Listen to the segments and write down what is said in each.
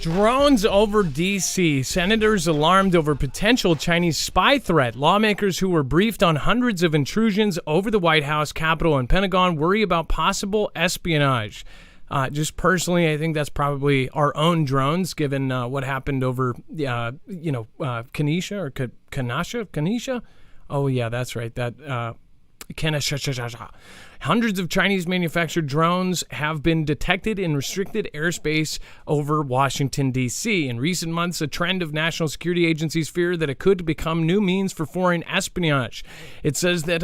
Drones over D.C. Senators alarmed over potential Chinese spy threat. Lawmakers who were briefed on hundreds of intrusions over the White House, Capitol, and Pentagon worry about possible espionage. Just personally, I think that's probably our own drones, given what happened over, Kenesha? Oh, yeah, that's right. Kenesha. Hundreds of Chinese manufactured drones have been detected in restricted airspace over Washington, D.C. In recent months, a trend of national security agencies fear that it could become new means for foreign espionage. It says that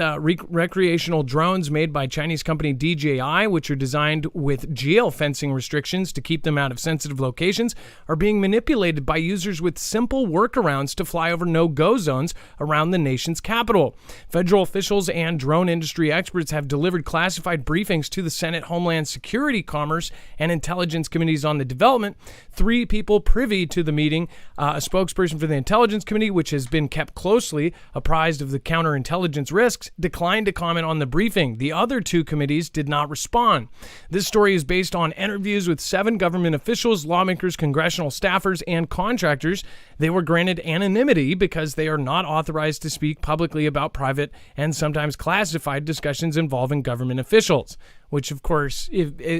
recreational drones made by Chinese company DJI, which are designed with geofencing restrictions to keep them out of sensitive locations, are being manipulated by users with simple workarounds to fly over no-go zones around the nation's capital. Federal officials and drone industry experts have delivered classified briefings to the Senate Homeland Security, Commerce, and Intelligence Committees on the development. 3 people privy to the meeting, a spokesperson for the Intelligence Committee, which has been kept closely apprised of the counterintelligence risks, declined to comment on the briefing. The other 2 committees did not respond. This story is based on interviews with 7 government officials, lawmakers, congressional staffers, and contractors. They were granted anonymity because they are not authorized to speak publicly about private and sometimes classified discussions involving government officials, which, of course,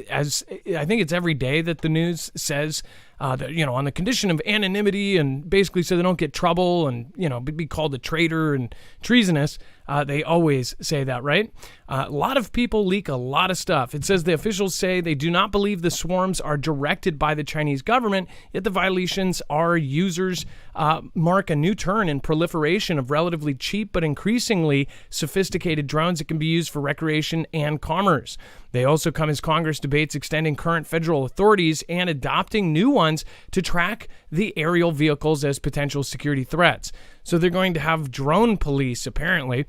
as I think it's every day that the news says that, on the condition of anonymity, and basically so they don't get trouble and, be called a traitor and treasonous. They always say that, right? A lot of people leak a lot of stuff. It says the officials say they do not believe the swarms are directed by the Chinese government, yet the violations are users mark a new turn in proliferation of relatively cheap but increasingly sophisticated drones that can be used for recreation and commerce. They also come as Congress debates extending current federal authorities and adopting new ones to track the aerial vehicles as potential security threats. So they're going to have drone police, apparently.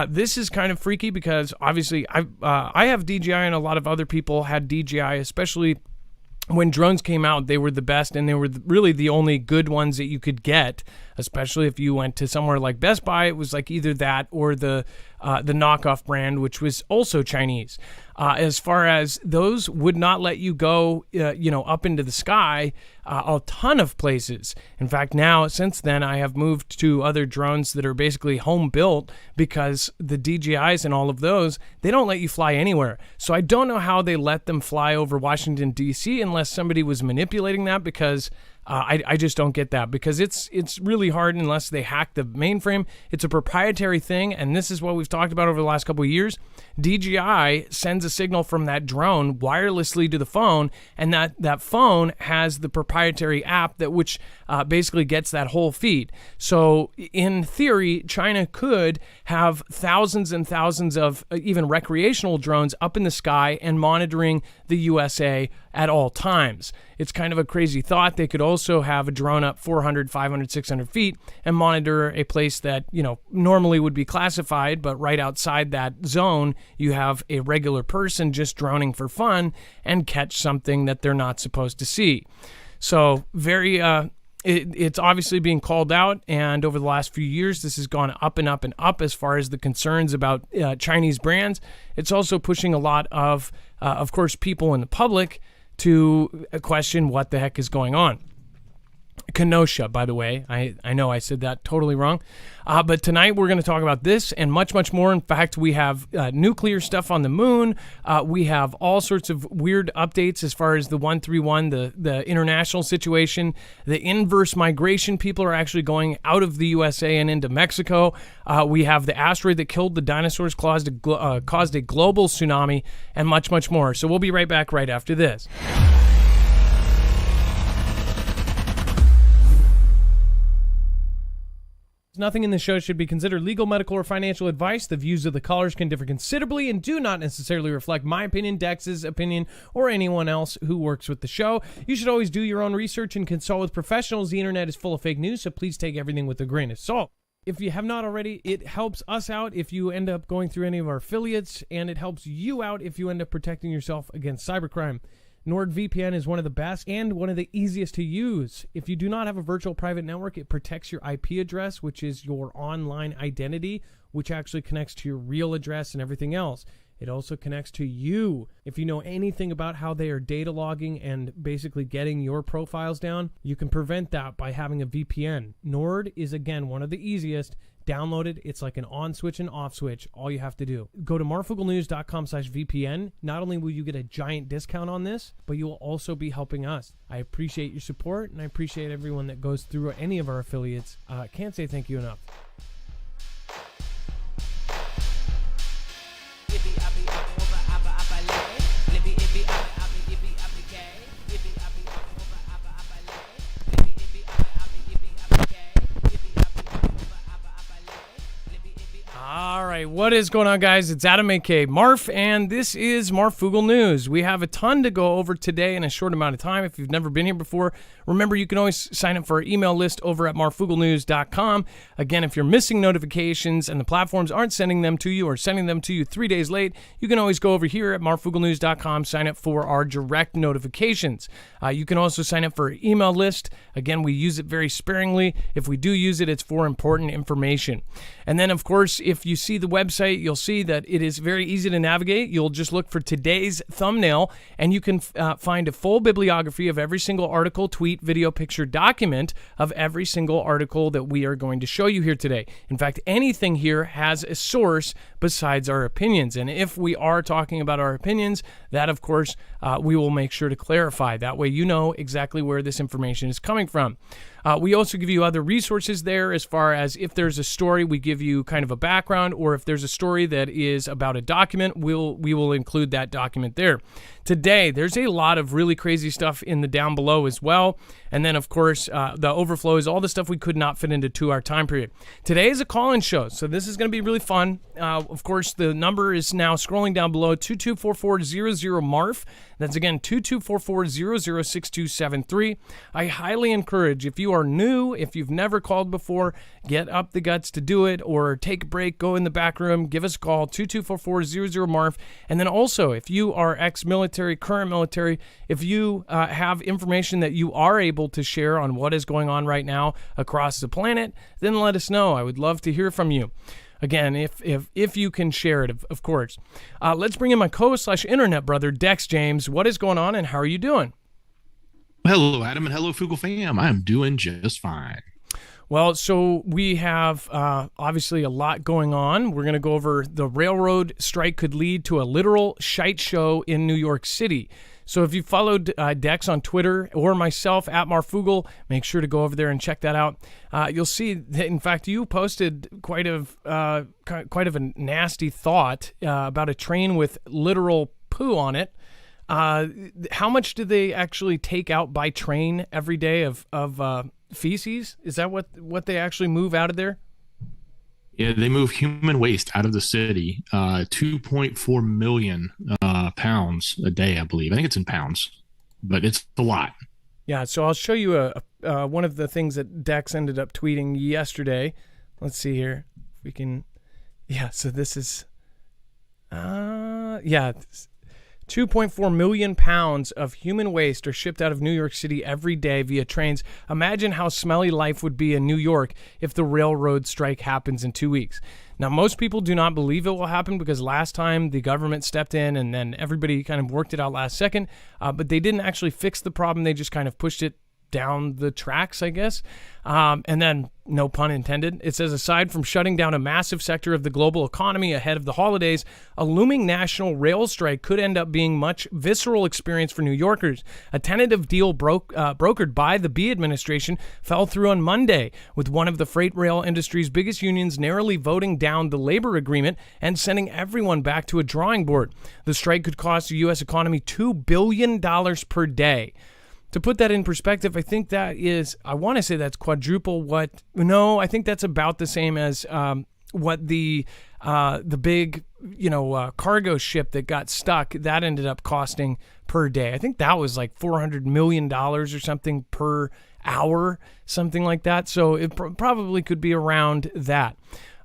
This is kind of freaky because obviously I have DJI and a lot of other people had DJI, especially when drones came out. They were the best, and they were really the only good ones that you could get, especially if you went to somewhere like Best Buy. It was like either that or the knockoff brand, which was also Chinese. As far as those would not let you go, up into the sky, a ton of places. In fact, now, since then, I have moved to other drones that are basically home built because the DJIs and all of those, they don't let you fly anywhere. So I don't know how they let them fly over Washington, D.C. unless somebody was manipulating that, because I just don't get that, because it's really hard unless they hack the mainframe. It's a proprietary thing, and this is what we've talked about over the last couple of years. DJI sends a signal from that drone wirelessly to the phone, and that phone has the proprietary app which basically gets that whole feed. So in theory, China could have thousands and thousands of even recreational drones up in the sky and monitoring the USA at all times. It's kind of a crazy thought. They could also have a drone up 400, 500, 600 feet and monitor a place that, normally would be classified, but right outside that zone, you have a regular person just droning for fun and catch something that they're not supposed to see. So it's obviously being called out, and over the last few years, this has gone up and up and up as far as the concerns about Chinese brands. It's also pushing a lot of course, people in the public to question what the heck is going on. Kenosha, by the way. I know I said that totally wrong. But tonight we're going to talk about this and much, much more. In fact, we have nuclear stuff on the moon. We have all sorts of weird updates as far as the 131, the international situation, the inverse migration. People are actually going out of the USA and into Mexico. We have the asteroid that killed the dinosaurs, caused a global tsunami, and much, much more. So we'll be right back right after this. Nothing in this show should be considered legal, medical, or financial advice. The views of the callers can differ considerably and do not necessarily reflect my opinion, Dex's opinion, or anyone else who works with the show. You should always do your own research and consult with professionals. The internet is full of fake news, so please take everything with a grain of salt. If you have not already, it helps us out if you end up going through any of our affiliates, and it helps you out if you end up protecting yourself against cybercrime. NordVPN is one of the best and one of the easiest to use. If you do not have a virtual private network, it protects your IP address, which is your online identity, which actually connects to your real address and everything else. It also connects to you. If you know anything about how they are data logging and basically getting your profiles down, you can prevent that by having a VPN. Nord is, again, one of the easiest. Download it. It's like an on switch and off switch. All you have to do. Go to marfooglenews.com/VPN. Not only will you get a giant discount on this, but you will also be helping us. I appreciate your support, and I appreciate everyone that goes through any of our affiliates. Can't say thank you enough. All right, what is going on, guys? It's Adam, a.k.a. Marf, and this is Marfoogle News. We have a ton to go over today in a short amount of time. If you've never been here before, remember you can always sign up for our email list over at marfooglenews.com. Again, if you're missing notifications and the platforms aren't sending them to you or sending them to you 3 days late, you can always go over here at marfooglenews.com, sign up for our direct notifications. You can also sign up for our email list. Again, we use it very sparingly. If we do use it, it's for important information. And then, of course, if you see the website, you'll see that it is very easy to navigate. You'll just look for today's thumbnail, and you can find a full bibliography of every single article, tweet, video, picture, document of every single article that we are going to show you here today. In fact, anything here has a source besides our opinions. And if we are talking about our opinions, that, of course, we will make sure to clarify. That way you know exactly where this information is coming from. We also give you other resources there as far as if there's a story, we give you kind of a background, or if there's a story that is about a document, we will include that document there. Today, there's a lot of really crazy stuff in the down below as well. And then, of course, the overflow is all the stuff we could not fit into 2 hour time period. Today is a call-in show, so this is going to be really fun. Of course, the number is now scrolling down below, 224400MARF. That's, again, 2244006273. I highly encourage, if you are new, if you've never called before, get up the guts to do it, or take a break, go in the back room, give us a call, 224400MARF. And then also, if you are ex-military, current military, if you have information that you are able to share on what is going on right now across the planet, then let us know. I would love to hear from you. Again, if you can share it, of course. Let's bring in my co-internet brother, Dex James. What is going on, and how are you doing? Hello, Adam, and hello, Foogle fam. I'm doing just fine. Well, so we have obviously a lot going on. We're going to go over the railroad strike could lead to a literal shite show in New York City. So if you followed Dex on Twitter or myself at Marfoogle, make sure to go over there and check that out. You'll see that, in fact, you posted quite of a nasty thought about a train with literal poo on it. How much do they actually take out by train every day of feces? Is that what they actually move out of there? Yeah, they move human waste out of the city, 2.4 million pounds a day, I believe. I think it's in pounds, but it's a lot. Yeah, so I'll show you one of the things that Dex ended up tweeting yesterday. Let's see here. If we can... Yeah, so this is... 2.4 million pounds of human waste are shipped out of New York City every day via trains. Imagine how smelly life would be in New York if the railroad strike happens in 2 weeks. Now, most people do not believe it will happen because last time the government stepped in and then everybody kind of worked it out last second, but they didn't actually fix the problem. They just kind of pushed it down the tracks, I guess. And then, no pun intended, it says, aside from shutting down a massive sector of the global economy ahead of the holidays, a looming national rail strike could end up being much visceral experience for New Yorkers. A tentative deal brokered by the B administration fell through on Monday, with one of the freight rail industry's biggest unions narrowly voting down the labor agreement and sending everyone back to a drawing board. The strike could cost the U.S. economy $2 billion per day. To put that in perspective, I think that is, I want to say that's quadruple what, no, I think that's about the same as what the big, cargo ship that got stuck, that ended up costing per day. I think that was like $400 million or something per hour, something like that. So it probably could be around that.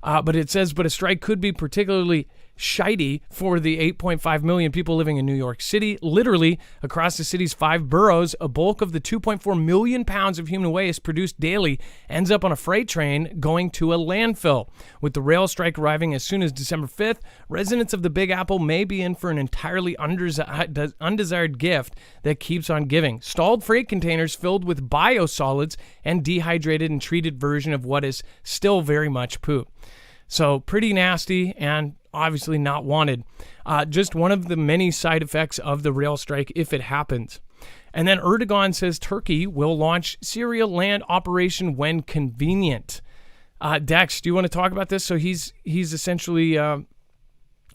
But it says, but a strike could be particularly shitey for the 8.5 million people living in New York City. Literally, across the city's 5 boroughs, a bulk of the 2.4 million pounds of human waste produced daily ends up on a freight train going to a landfill. With the rail strike arriving as soon as December 5th, residents of the Big Apple may be in for an entirely undesired gift that keeps on giving. Stalled freight containers filled with biosolids and dehydrated and treated version of what is still very much poop. So pretty nasty and obviously not wanted. Just one of the many side effects of the rail strike if it happens. And then Erdogan says Turkey will launch Syria land operation when convenient. Dex, do you want to talk about this? So he's essentially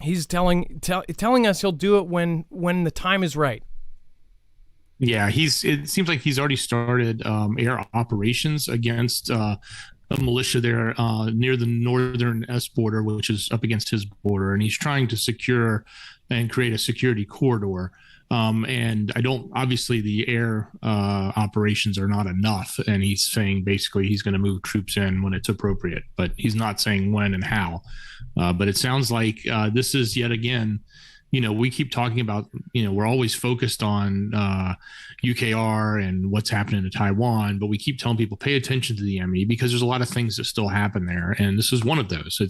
he's telling us he'll do it when the time is right. Yeah, it seems like he's already started air operations against a militia there near the northern S border, which is up against his border, and he's trying to secure and create a security corridor. And obviously the air operations are not enough. And he's saying basically he's going to move troops in when it's appropriate, but he's not saying when and how. But it sounds like this is yet again, we keep talking about, we're always focused on UKR and what's happening to Taiwan, but we keep telling people pay attention to the ME because there's a lot of things that still happen there. And this is one of those.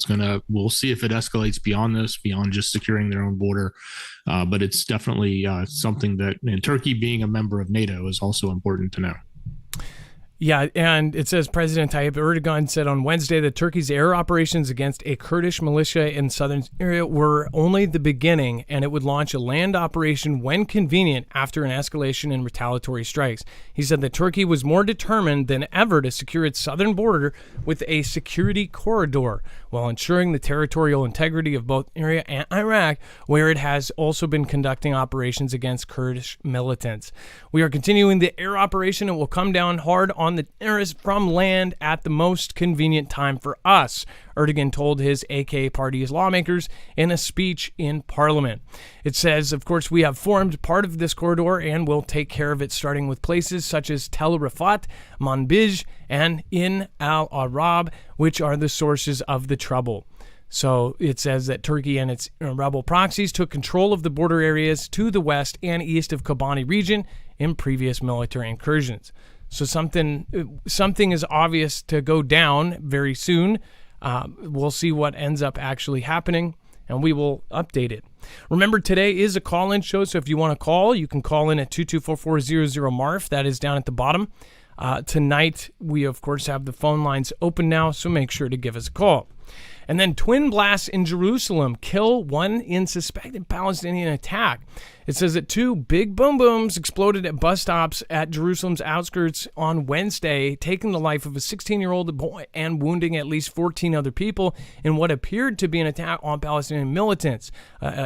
We'll see if it escalates beyond this, beyond just securing their own border. But it's definitely something that, and Turkey being a member of NATO is also important to know. Yeah, and it says President Tayyip Erdogan said on Wednesday that Turkey's air operations against a Kurdish militia in southern Syria were only the beginning, and it would launch a land operation when convenient after an escalation in retaliatory strikes. He said that Turkey was more determined than ever to secure its southern border with a security corridor while ensuring the territorial integrity of both Syria and Iraq, where it has also been conducting operations against Kurdish militants. We are continuing the air operation and will come down hard on the terrorists from land at the most convenient time for us, Erdogan told his AK party's lawmakers in a speech in parliament. It says, of course, we have formed part of this corridor and will take care of it, starting with places such as Tel Rifat, Manbij, and In al-Arab, which are the sources of the trouble. So it says that Turkey and its rebel proxies took control of the border areas to the west and east of Kobani region in previous military incursions. So something is obvious to go down very soon. We'll see what ends up actually happening, and we will update it. Remember, today is a call-in show, so if you want to call, you can call in at 224-400-MARF. That is down at the bottom. Tonight, we, of course, have the phone lines open now, so make sure to give us a call. And then twin blasts in Jerusalem kill one in suspected Palestinian attack. It says that 2 big boom booms exploded at bus stops at Jerusalem's outskirts on Wednesday, taking the life of a 16-year-old boy and wounding at least 14 other people in what appeared to be an attack on Palestinian militants,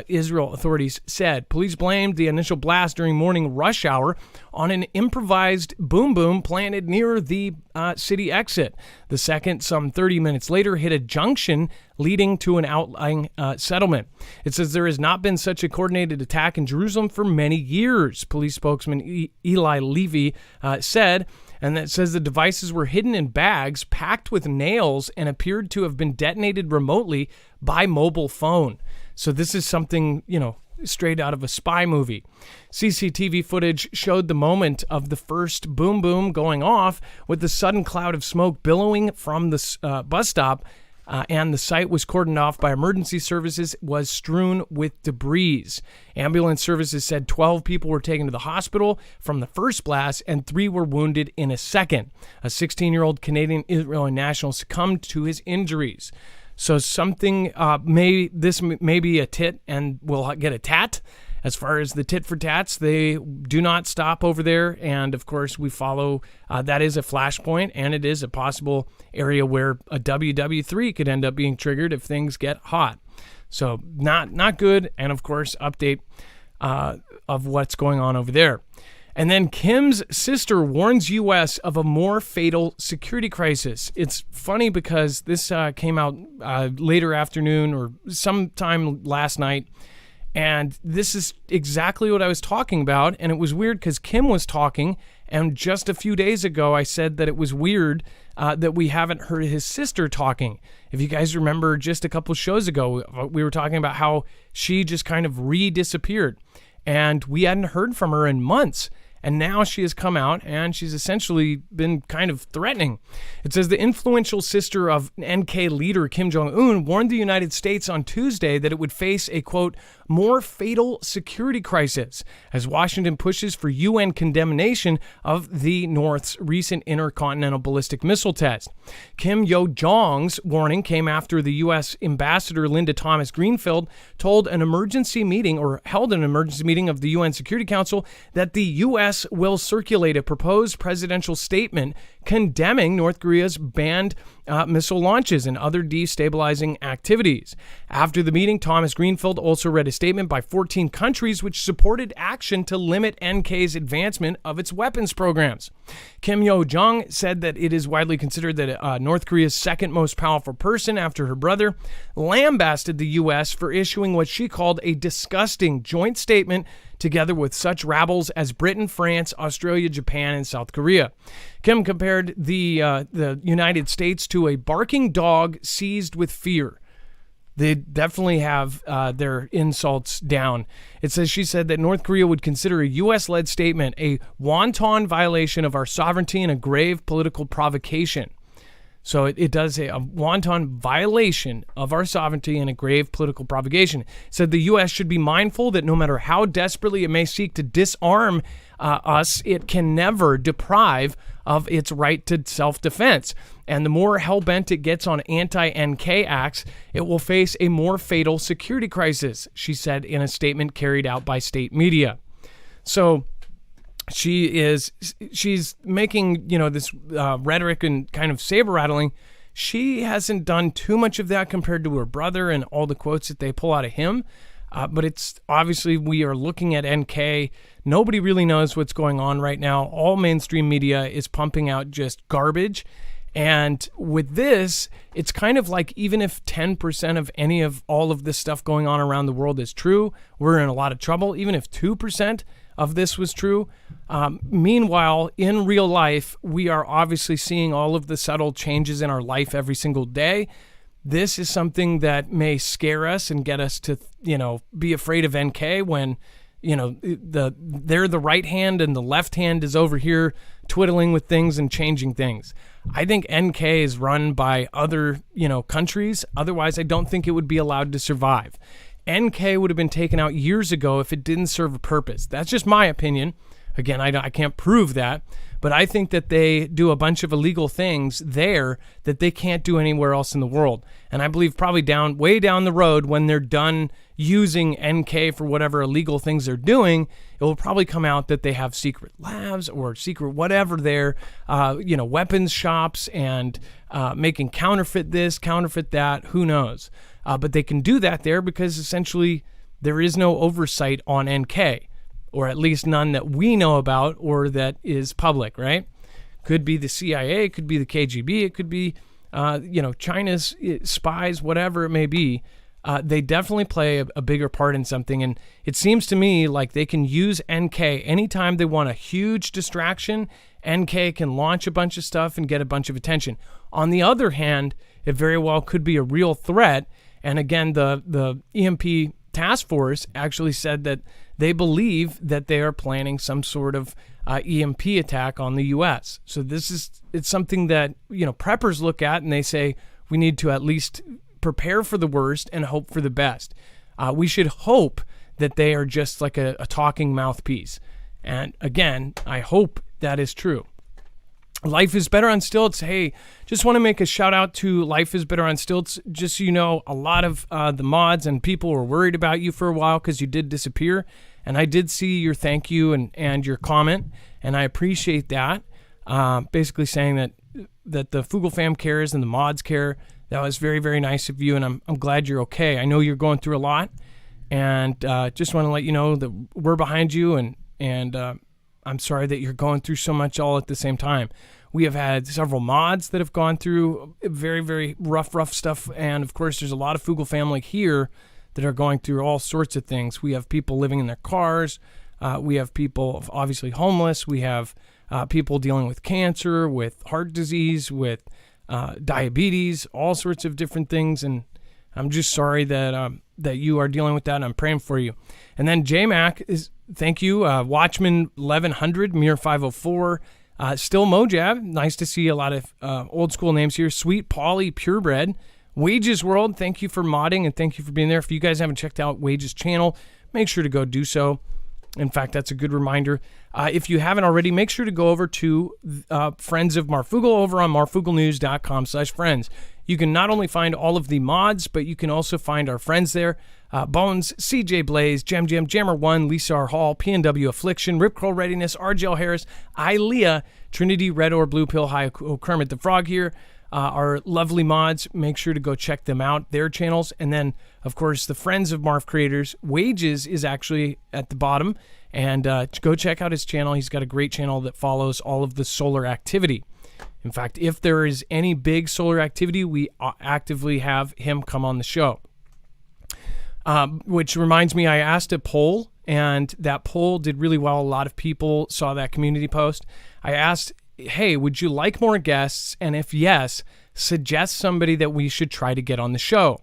Israel authorities said. Police blamed the initial blast during morning rush hour on an improvised boom boom planted near the city exit. The second, some 30 minutes later, hit a junction leading to an outlying settlement. It says there has not been such a coordinated attack in Jerusalem for many years, police spokesman Eli Levy said, and that says the devices were hidden in bags packed with nails and appeared to have been detonated remotely by mobile phone. So this is something, straight out of a spy movie. CCTV footage showed the moment of the first boom boom going off with the sudden cloud of smoke billowing from the bus stop, and the site was cordoned off by emergency services, was strewn with debris. Ambulance services said 12 people were taken to the hospital from the first blast and 3 were wounded in a second. A 16-year-old Canadian Israeli national succumbed to his injuries. So something this may be a tit and we'll get a tat. As far as the tit for tats, they do not stop over there. And of course, we follow, that is a flashpoint, and it is a possible area where a WW3 could end up being triggered if things get hot. So not good. And of course, update of what's going on over there. And then Kim's sister warns U.S. of a more fatal security crisis. It's funny because this came out later afternoon or sometime last night. And this is exactly what I was talking about. And it was weird because Kim was talking, and just a few days ago, I said that it was weird that we haven't heard his sister talking. If you guys remember, just a couple shows ago, we were talking about how she just kind of disappeared, and we hadn't heard from her in months. And now she has come out, and she's essentially been kind of threatening. It says the influential sister of NK leader Kim Jong-un warned the United States on Tuesday that it would face a, quote, more fatal security crisis as Washington pushes for UN condemnation of the North's recent intercontinental ballistic missile test. Kim Yo-jong's warning came after the U.S. Ambassador Linda Thomas-Greenfield held an emergency meeting of the UN Security Council that the U.S. will circulate a proposed presidential statement condemning North Korea's banned missile launches and other destabilizing activities. After the meeting, Thomas Greenfield also read a statement by 14 countries which supported action to limit NK's advancement of its weapons programs. Kim Yo-jong said that it is widely considered that North Korea's second most powerful person after her brother, lambasted the U.S. for issuing what she called a disgusting joint statement together with such rabbles as Britain, France, Australia, Japan, and South Korea. Kim compared the United States to a barking dog seized with fear. They definitely have their insults down. She said that North Korea would consider a U.S.-led statement a wanton violation of our sovereignty and a grave political provocation. So it does say a wanton violation of our sovereignty and a grave political provocation. It said the U.S. should be mindful that no matter how desperately it may seek to disarm us, it can never deprive of its right to self-defense. And the more hell-bent it gets on anti-NK acts, it will face a more fatal security crisis, she said in a statement carried out by state media. So she's making, this rhetoric and kind of saber rattling. She hasn't done too much of that compared to her brother and all the quotes that they pull out of him. But it's obviously we are looking at NK. Nobody really knows what's going on right now. All mainstream media is pumping out just garbage. And with this, it's kind of like even if 10% of any of all of this stuff going on around the world is true, we're in a lot of trouble. Even if 2% of this was true. Meanwhile, in real life, we are obviously seeing all of the subtle changes in our life every single day. This is something that may scare us and get us to, be afraid of NK when, they're the right hand and the left hand is over here twiddling with things and changing things. I think NK is run by other, countries. Otherwise, I don't think it would be allowed to survive. NK would have been taken out years ago if it didn't serve a purpose. That's just my opinion. Again, I can't prove that, but I think that they do a bunch of illegal things there that they can't do anywhere else in the world. And I believe probably way down the road when they're done using NK for whatever illegal things they're doing, it will probably come out that they have secret labs or secret whatever there, weapons shops and making counterfeit this, counterfeit that, who knows. But they can do that there because essentially there is no oversight on NK. Or at least none that we know about or that is public, right? Could be the CIA, could be the KGB, it could be, China's spies, whatever it may be. They definitely play a bigger part in something. And it seems to me like they can use NK anytime they want a huge distraction. NK can launch a bunch of stuff and get a bunch of attention. On the other hand, it very well could be a real threat. And again, the EMP task force actually said that they believe that they are planning some sort of EMP attack on the U.S. So it's something that, preppers look at and they say we need to at least prepare for the worst and hope for the best. We should hope that they are just like a talking mouthpiece. And again, I hope that is true. Life is Better on Stilts. Hey, just want to make a shout out to Life is Better on Stilts. Just so you know, a lot of the mods and people were worried about you for a while because you did disappear. And I did see your thank you and your comment, and I appreciate that. Basically saying that the Foogle fam cares and the mods care. That was very, very nice of you, and I'm glad you're okay. I know you're going through a lot, and just want to let you know that we're behind you, and I'm sorry that you're going through so much all at the same time. We have had several mods that have gone through very, very rough stuff, and of course there's a lot of Foogle family here that are going through all sorts of things. We have people living in their cars. We have people obviously homeless. We have people dealing with cancer, with heart disease, with diabetes, all sorts of different things. And I'm just sorry that you are dealing with that, and I'm praying for you. And then J-Mac is, thank you. Watchman 1100, Mir 504, Still Mojab. Nice to see a lot of old school names here. Sweet Polly Purebred, Wages World. Thank you for modding and thank you for being there. If you guys haven't checked out Wages channel, make sure to go do so. In fact, that's a good reminder. If you haven't already, make sure to go over to Friends of Marfoogle over on marfooglenews.com/friends. You can not only find all of the mods, but you can also find our friends there. Bones, CJ Blaze, Jammer1, Lisa R. Hall, PNW Affliction, Rip Curl Readiness, RGL Harris, Ilea, Trinity, Red or Blue Pill, Hi Kermit the Frog here. Our lovely mods, make sure to go check them out, their channels. And then, of course, the Friends of Marf creators. Wages is actually at the bottom. And go check out his channel. He's got a great channel that follows all of the solar activity. In fact, if there is any big solar activity, we actively have him come on the show. Which reminds me, I asked a poll, and that poll did really well. A lot of people saw that community post. I asked, hey, would you like more guests? And if yes, suggest somebody that we should try to get on the show.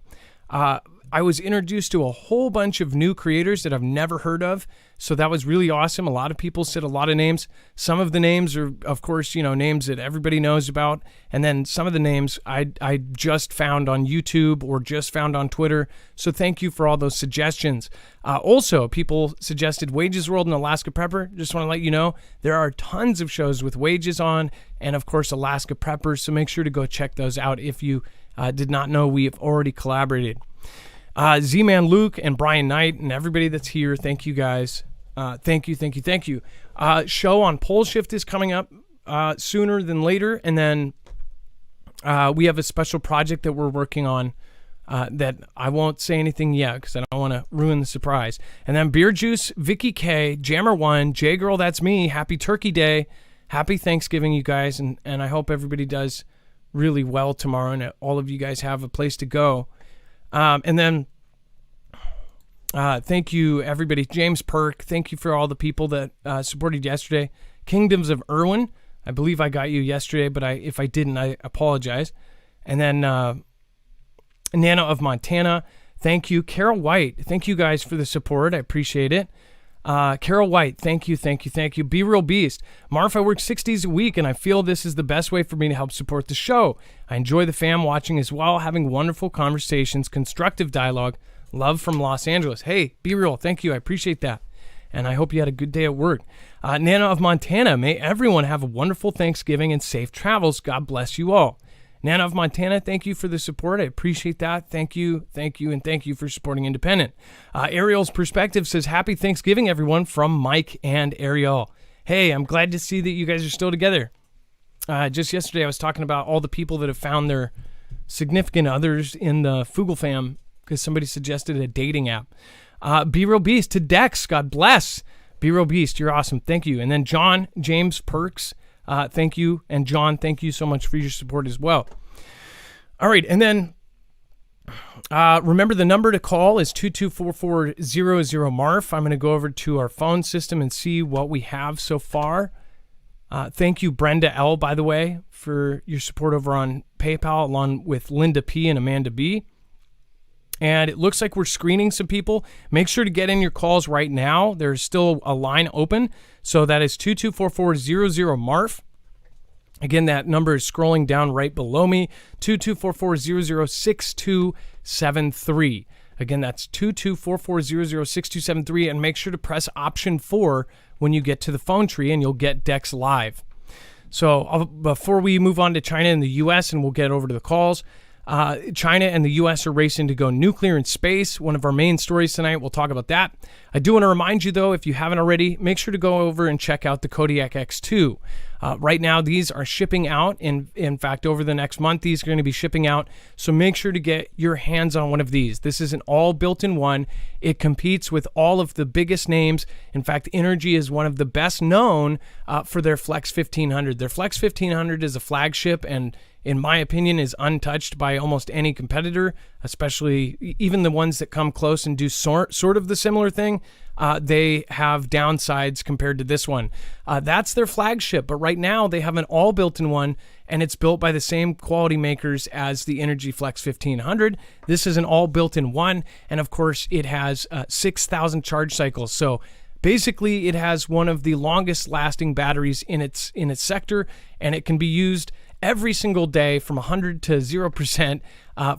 I was introduced to a whole bunch of new creators that I've never heard of. So that was really awesome. A lot of people said a lot of names. Some of the names are, of course, names that everybody knows about. And then some of the names I just found on YouTube or just found on Twitter. So thank you for all those suggestions. Also, people suggested Wages World and Alaska Prepper. Just want to let you know, there are tons of shows with Wages on and, of course, Alaska Preppers. So make sure to go check those out if you did not know we have already collaborated. Z-Man Luke and Brian Knight and everybody that's here, thank you guys. Thank you. Show on Pole Shift is coming up sooner than later. And then we have a special project that we're working on that I won't say anything yet because I don't want to ruin the surprise. And then Beer Juice, Vicky K, Jammer1, J-Girl, that's me. Happy Turkey Day. Happy Thanksgiving, you guys. And I hope everybody does really well tomorrow and all of you guys have a place to go. And then thank you, everybody. James Perk, thank you for all the people that supported yesterday. Kingdoms of Irwin, I believe I got you yesterday, but if I didn't, I apologize. And then Nana of Montana, thank you. Carol White, thank you guys for the support. I appreciate it. Carol White, thank you. Be Real Beast. Marf, I work 6 days a week, and I feel this is the best way for me to help support the show. I enjoy the fam watching as well, having wonderful conversations, constructive dialogue. Love from Los Angeles. Hey, Be Real, thank you. I appreciate that. And I hope you had a good day at work. Nana of Montana, may everyone have a wonderful Thanksgiving and safe travels. God bless you all. Nana of Montana, thank you for the support. I appreciate that. Thank you, and thank you for supporting Independent. Ariel's Perspective says, Happy Thanksgiving, everyone, from Mike and Ariel. Hey, I'm glad to see that you guys are still together. Just yesterday, I was talking about all the people that have found their significant others in the Foogle fam because somebody suggested a dating app. Be Real Beast to Dex, God bless. Be Real Beast, you're awesome. Thank you. And then John James Perks, thank you. And John, thank you so much for your support as well. All right. And then remember the number to call is 2244000MARF. I'm going to go over to our phone system and see what we have so far. Thank you, Brenda L., by the way, for your support over on PayPal, along with Linda P. and Amanda B. And it looks like we're screening some people. Make sure to get in your calls right now. There's still a line open. So that is 2244000MARF. Again, that number is scrolling down right below me, 22440006273. Again, that's 22440006273. And make sure to press option 4 when you get to the phone tree, and you'll get Dex Live. So before we move on to China and the U.S., and we'll get over to the calls, China and the U.S. are racing to go nuclear in space. One of our main stories tonight, we'll talk about that. I do want to remind you, though, if you haven't already, make sure to go over and check out the Kodiak X2. Right now, these are shipping out. In fact, over the next month, these are going to be shipping out. So make sure to get your hands on one of these. This is an all built-in one. It competes with all of the biggest names. In fact, Energy is one of the best known for their Flex 1500. Their Flex 1500 is a flagship and, in my opinion, is untouched by almost any competitor, especially even the ones that come close and do sort of the similar thing. They have downsides compared to this one. That's their flagship, but right now they have an all built-in one, and it's built by the same quality makers as the Energy Flex 1500. This is an all built-in one, and of course it has 6,000 charge cycles. So basically it has one of the longest lasting batteries in its sector, and it can be used every single day from 100 to 0%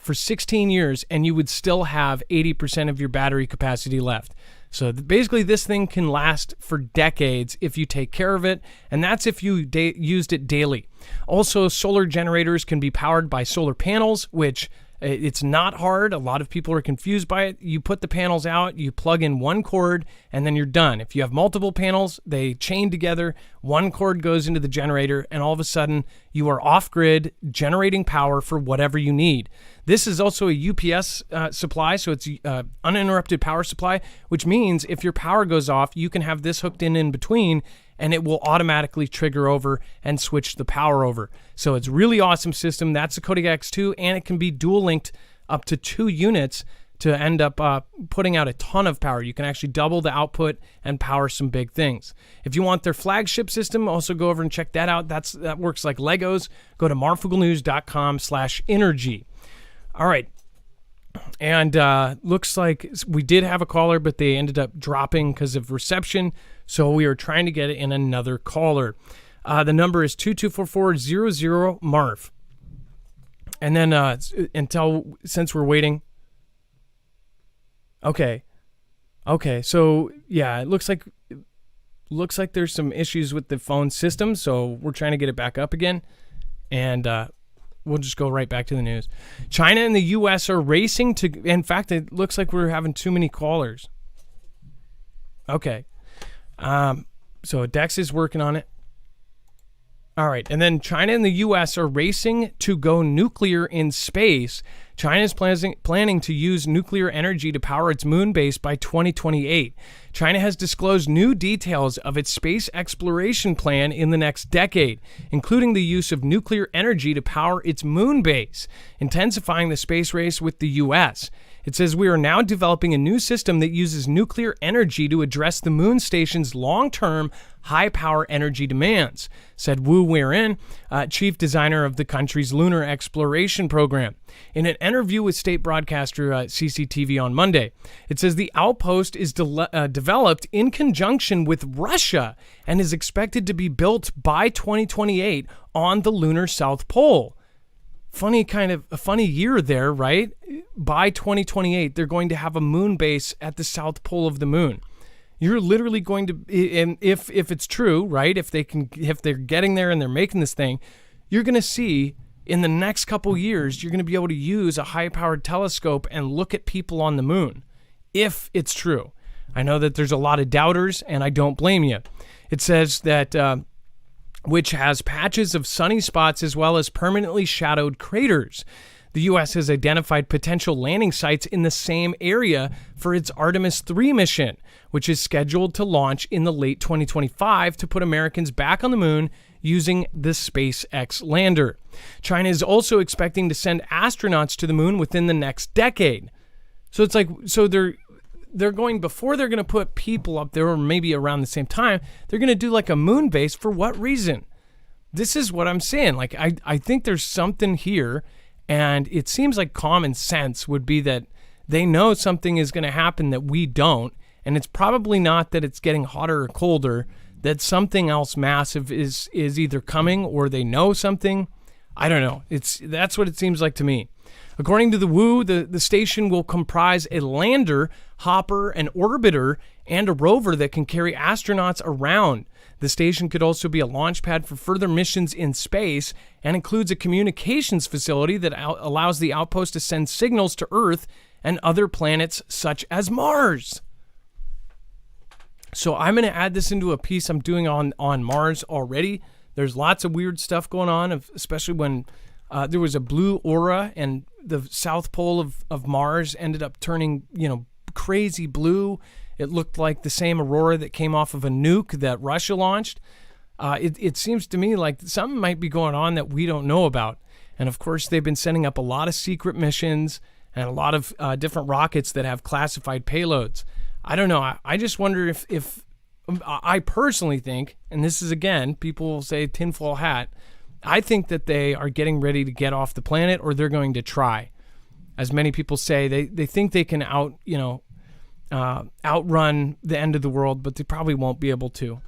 for 16 years, and you would still have 80% of your battery capacity left. So basically this thing can last for decades if you take care of it, and that's if you used it daily. Also, solar generators can be powered by solar panels, which it's not hard. A lot of people are confused by it. You put the panels out, you plug in one cord, and then you're done. If you have multiple panels, they chain together, one cord goes into the generator, and all of a sudden you are off-grid generating power for whatever you need. This is also a UPS supply, so it's uninterrupted power supply, which means if your power goes off, you can have this hooked in between, and it will automatically trigger over and switch the power over. So it's a really awesome system. That's the Kodiak X2, and it can be dual linked up to 2 units to end up putting out a ton of power. You can actually double the output and power some big things. If you want their flagship system, also go over and check that out. That works like Legos. Go to marfooglenews.com/energy. All right. And looks like we did have a caller, but they ended up dropping because of reception. So we are trying to get in another caller. The number is 2244-00-MARF. And then since we're waiting. Okay. So yeah, it looks like there's some issues with the phone system. So we're trying to get it back up again. And we'll just go right back to the news. China and the U.S. are racing to... In fact, it looks like we're having too many callers. Okay. So Dex is working on it. All right. And then China and the U.S. are racing to go nuclear in space. China is planning to use nuclear energy to power its moon base by 2028. China has disclosed new details of its space exploration plan in the next decade, including the use of nuclear energy to power its moon base, intensifying the space race with the U.S. It says we are now developing a new system that uses nuclear energy to address the moon station's long-term high-power energy demands, said Wu Weiren, chief designer of the country's lunar exploration program, in an interview with state broadcaster CCTV on Monday. It says the outpost is developed in conjunction with Russia and is expected to be built by 2028 on the lunar South Pole. A funny year there, right? By 2028, they're going to have a moon base at the South Pole of the moon. You're literally going to, and if it's true, right? If they're getting there and they're making this thing, you're going to see in the next couple years, you're going to be able to use a high-powered telescope and look at people on the moon. If it's true, I know that there's a lot of doubters, and I don't blame you. It says that. Which has patches of sunny spots as well as permanently shadowed craters. The U.S. has identified potential landing sites in the same area for its Artemis 3 mission, which is scheduled to launch in the late 2025 to put Americans back on the moon using the SpaceX lander. China is also expecting to send astronauts to the moon within the next decade. So it's like, they're going, before they're going to put people up there, or maybe around the same time, they're going to do like a moon base. For what reason? This is what I'm saying. Like, I think there's something here, and it seems like common sense would be that they know something is going to happen that we don't, and it's probably not that it's getting hotter or colder, that something else massive is either coming, or they know something. I don't know. That's what it seems like to me. According to the Wu, the station will comprise a lander, hopper, an orbiter, and a rover that can carry astronauts around. The station could also be a launch pad for further missions in space and includes a communications facility that allows the outpost to send signals to Earth and other planets such as Mars. So I'm going to add this into a piece I'm doing on Mars already. There's lots of weird stuff going on, especially when there was a blue aura and the south pole of Mars ended up turning, crazy blue. It looked like the same aurora that came off of a nuke that Russia launched. It seems to me like something might be going on that we don't know about. And of course, they've been sending up a lot of secret missions and a lot of different rockets that have classified payloads. I don't know. I just wonder if I personally think, and this is, again, people will say tinfoil hat, I think that they are getting ready to get off the planet, or they're going to try. As many people say, they think they can outrun the end of the world, but they probably won't be able to.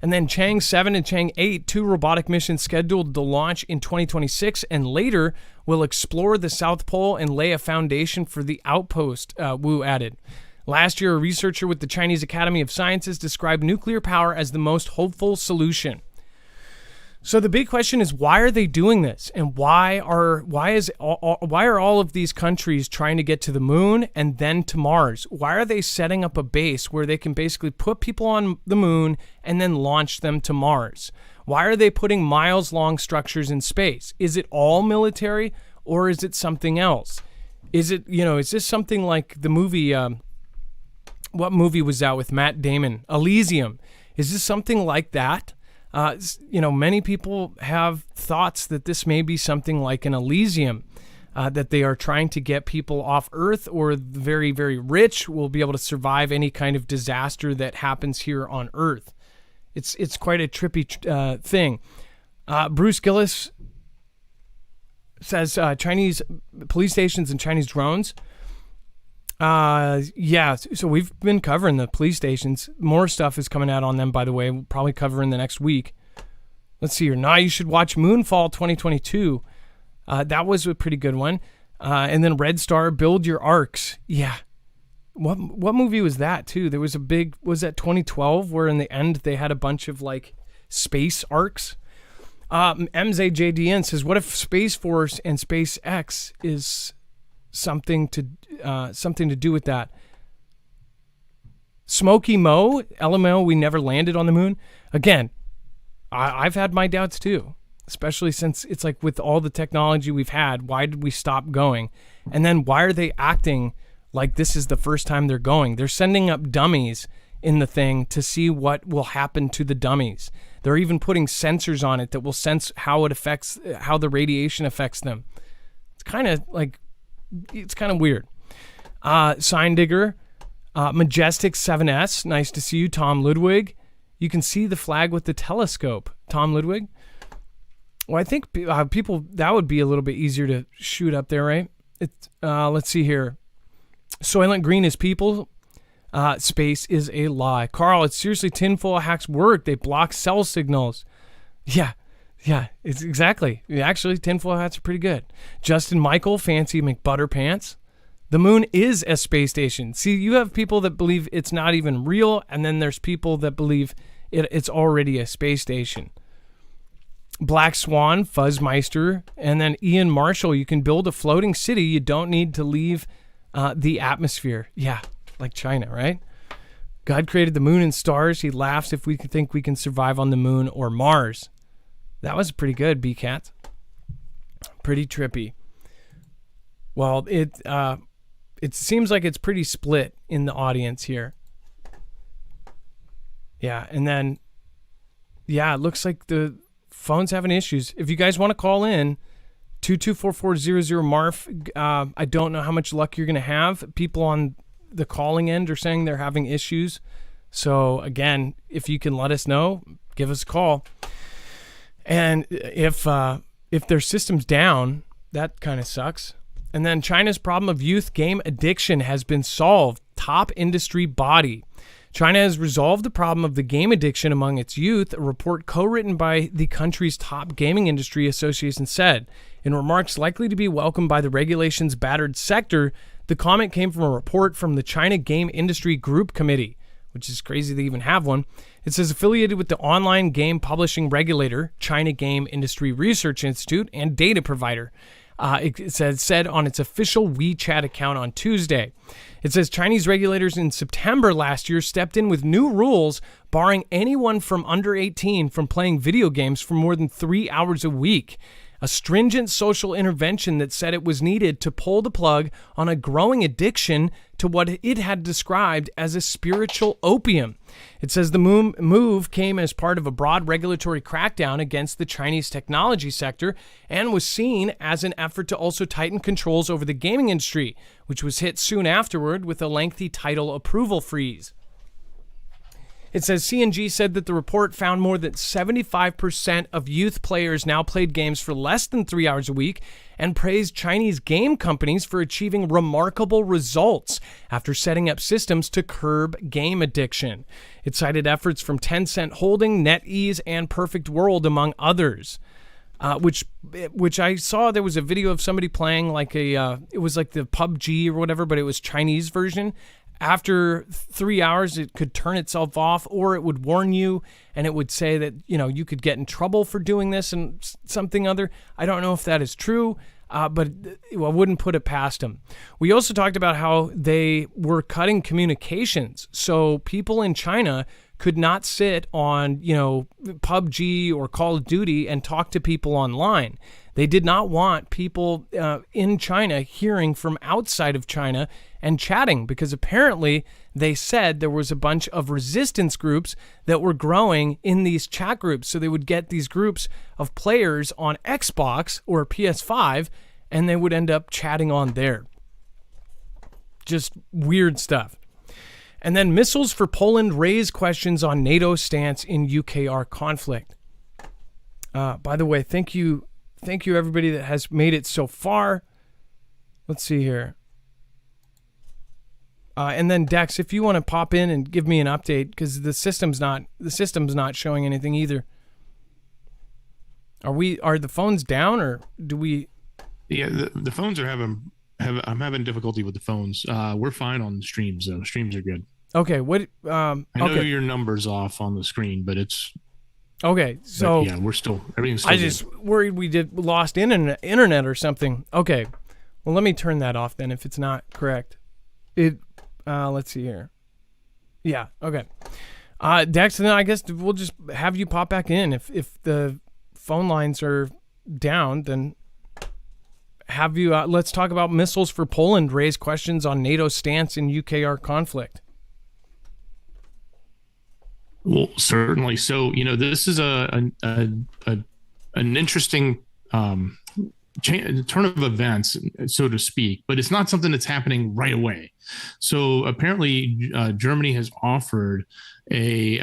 And then Chang 7 and Chang 8, 2 robotic missions scheduled to launch in 2026, and later will explore the South Pole and lay a foundation for the outpost, Wu added. Last year, a researcher with the Chinese Academy of Sciences described nuclear power as the most hopeful solution. So the big question is, why are they doing this? And why are all of these countries trying to get to the moon and then to Mars? Why are they setting up a base where they can basically put people on the moon and then launch them to Mars? Why are they putting miles-long structures in space? Is it all military, or is it something else? Is it, is this something like the movie, what movie was out with Matt Damon? Elysium. Is this something like that? Many people have thoughts that this may be something like an Elysium, that they are trying to get people off Earth, or the very, very rich will be able to survive any kind of disaster that happens here on Earth. It's quite a trippy thing. Bruce Gillis says Chinese police stations and Chinese drones. So we've been covering the police stations. More stuff is coming out on them, by the way. We'll probably cover in the next week. Let's see here. Now you should watch Moonfall 2022. That was a pretty good one. And then Red Star, Build Your Arcs. Yeah. What movie was that, too? There was was that 2012, where in the end they had a bunch of, space arcs? MZJDN says, what if Space Force and SpaceX is something to do with that? Smokey Mo, LMO, we never landed on the moon. Again, I've had my doubts too, especially since it's like with all the technology we've had, why did we stop going? And then why are they acting like this is the first time they're going? They're sending up dummies in the thing to see what will happen to the dummies. They're even putting sensors on it that will sense how the radiation affects them. It's kind of weird. Sign Digger, Majestic 7S. Nice to see you, Tom Ludwig. You can see the flag with the telescope, Tom Ludwig. Well, I think people, that would be a little bit easier to shoot up there, right? Let's see here. Soylent Green is people. Space is a lie. Carl, it's seriously tinfoil hacks work. They block cell signals. Yeah, it's exactly. Actually, tinfoil hats are pretty good. Justin Michael, Fancy McButterpants. The moon is a space station. See, you have people that believe it's not even real, and then there's people that believe it's already a space station. Black Swan, Fuzzmeister, and then Ian Marshall. You can build a floating city. You don't need to leave the atmosphere. Yeah, like China, right? God created the moon and stars. He laughs if we think we can survive on the moon or Mars. That was pretty good, B-Cat. Pretty trippy. Well, it seems like it's pretty split in the audience here. Yeah, and then, it looks like the phone's having issues. If you guys want to call in, 224-400-MARF. I don't know how much luck you're going to have. People on the calling end are saying they're having issues. So, again, if you can let us know, give us a call. And if their system's down, that kind of sucks. And then China's problem of youth game addiction has been solved. Top industry body. China has resolved the problem of the game addiction among its youth, a report co-written by the country's top gaming industry association said. In remarks likely to be welcomed by the regulation's battered sector, the comment came from a report from the China Game Industry Group Committee, which is crazy they even have one. It says affiliated with the online game publishing regulator, China Game Industry Research Institute, and data provider. It said on its official WeChat account on Tuesday. It says Chinese regulators in September last year stepped in with new rules barring anyone from under 18 from playing video games for more than 3 hours a week. A stringent social intervention that said it was needed to pull the plug on a growing addiction to what it had described as a spiritual opium. It says the move came as part of a broad regulatory crackdown against the Chinese technology sector and was seen as an effort to also tighten controls over the gaming industry, which was hit soon afterward with a lengthy title approval freeze. It says C&G said that the report found more than 75% of youth players now played games for less than 3 hours a week and praised Chinese game companies for achieving remarkable results after setting up systems to curb game addiction. It cited efforts from Tencent Holding, NetEase, and Perfect World, among others. Which I saw there was a video of somebody playing like it was like the PUBG or whatever, but it was Chinese version. After 3 hours, it could turn itself off, or it would warn you, and it would say that, you could get in trouble for doing this and something other. I don't know if that is true, but I wouldn't put it past them. We also talked about how they were cutting communications. So people in China could not sit on, PUBG or Call of Duty and talk to people online. They did not want people in China hearing from outside of China and chatting, because apparently they said there was a bunch of resistance groups that were growing in these chat groups. So they would get these groups of players on Xbox or PS5, and they would end up chatting on there. Just weird stuff. And then missiles for Poland raise questions on NATO stance in UKR conflict. By the way, thank you everybody that has made it so far. Let's see here. And then Dex, if you want to pop in and give me an update, because the system's not showing anything either. Are the phones down, or do we? Yeah, the phones are I'm having difficulty with the phones. We're fine on the streams though. Streams are good. Okay. What? I know your number's off on the screen, but it's okay. So yeah, everything's still I just worried we lost internet or something. Okay. Well, let me turn that off then if it's not correct. Let's see here. Yeah. Okay. Dex, then I guess we'll just have you pop back in. If the phone lines are down, then have you. Let's talk about missiles for Poland raise questions on NATO stance in UKR conflict. Well, certainly. So this is an interesting turn of events, so to speak, but it's not something that's happening right away. So apparently Germany has offered a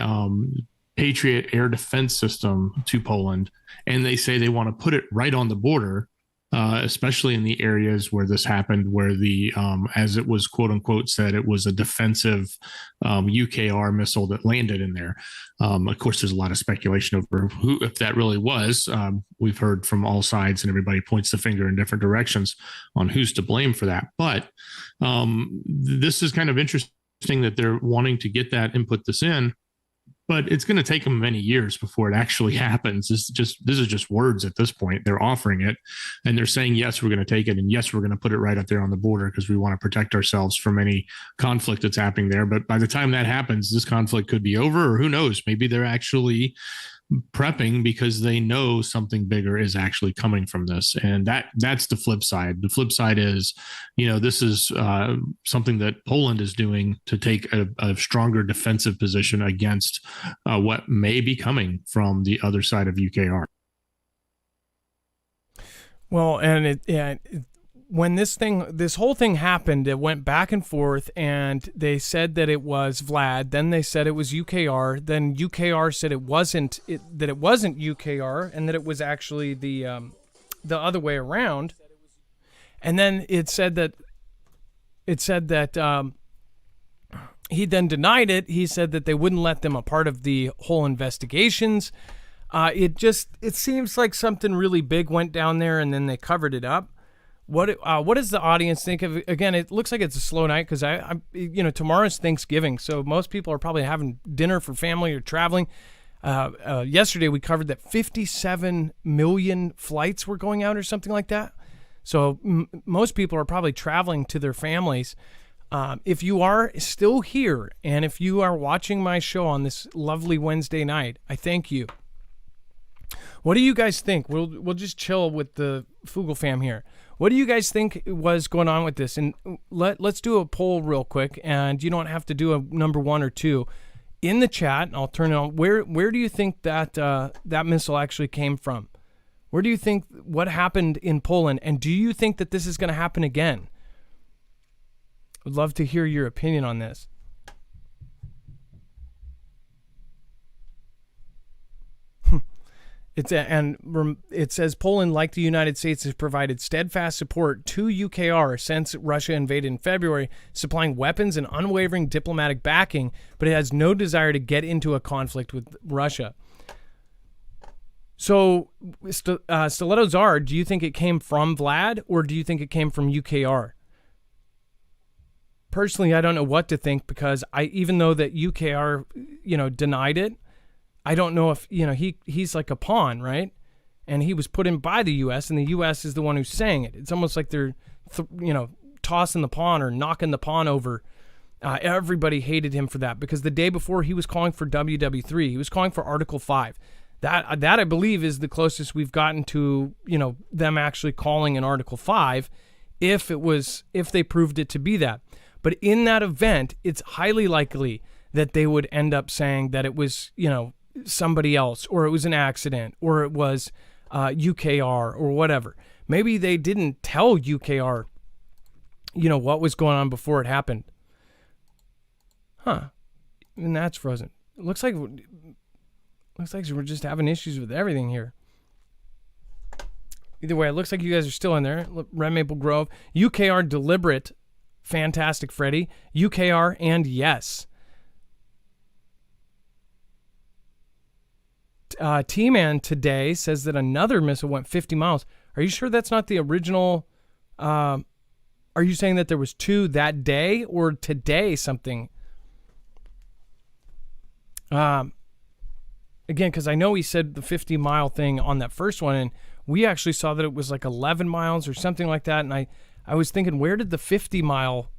Patriot air defense system to Poland, and they say they want to put it right on the border, especially in the areas where this happened, where the as it was quote unquote said, it was a defensive UKR missile that landed in there. Of course, there's a lot of speculation over if that really was. We've heard from all sides, and everybody points the finger in different directions on who's to blame for that. But this is kind of interesting that they're wanting to get that and put this in. But it's going to take them many years before it actually happens. This is just words at this point. They're offering it, and they're saying, yes, we're going to take it, and yes, we're going to put it right up there on the border because we want to protect ourselves from any conflict that's happening there. But by the time that happens, this conflict could be over, or who knows? Maybe they're actually prepping because they know something bigger is actually coming from this. And that's the flip side. The flip side is, this is something that Poland is doing to take a stronger defensive position against what may be coming from the other side of UKR. Well, and when this whole thing happened, it went back and forth, and they said that it was Vlad. Then they said it was UKR. Then UKR said it wasn't UKR, and that it was actually the other way around. And then it said that he then denied it. He said that they wouldn't let them a part of the whole investigations. It seems like something really big went down there, and then they covered it up. What does the audience think of? Again, it looks like it's a slow night because tomorrow's Thanksgiving, so most people are probably having dinner for family or traveling. Yesterday we covered that 57 million flights were going out or something like that. So most people are probably traveling to their families. If you are still here and if you are watching my show on this lovely Wednesday night, I thank you. What do you guys think? We'll just chill with the Foogle fam here. What do you guys think was going on with this? And let's do a poll real quick, and you don't have to do a number 1 or 2 in the chat. I'll turn it on. Where do you think that that missile actually came from? Where do you think what happened in Poland? And do you think that this is going to happen again? I'd love to hear your opinion on this. It says Poland, like the United States, has provided steadfast support to UKR since Russia invaded in February, supplying weapons and unwavering diplomatic backing, but it has no desire to get into a conflict with Russia. So, Stiletto Czar, do you think it came from Vlad, or do you think it came from UKR? Personally, I don't know what to think, because even though that UKR, denied it, I don't know if, he's like a pawn, right? And he was put in by the U.S., and the U.S. is the one who's saying it. It's almost like they're, tossing the pawn or knocking the pawn over. Everybody hated him for that, because the day before he was calling for WW3. He was calling for Article 5. That I believe is the closest we've gotten to, them actually calling an Article 5 if they proved it to be that. But in that event, it's highly likely that they would end up saying that it was, somebody else, or it was an accident, or it was UKR or whatever. Maybe they didn't tell UKR, what was going on before it happened. Huh. And that's frozen. Looks like we're just having issues with everything here. Either way, it looks like you guys are still in there. Red Maple Grove. UKR deliberate. Fantastic, Freddie. UKR and yes. T-Man today says that another missile went 50 miles. Are you sure that's not the original? Are you saying that there was 2 that day, or today something? Again, because I know he said the 50-mile thing on that first one, and we actually saw that it was like 11 miles or something like that. And I was thinking, where did the 50-mile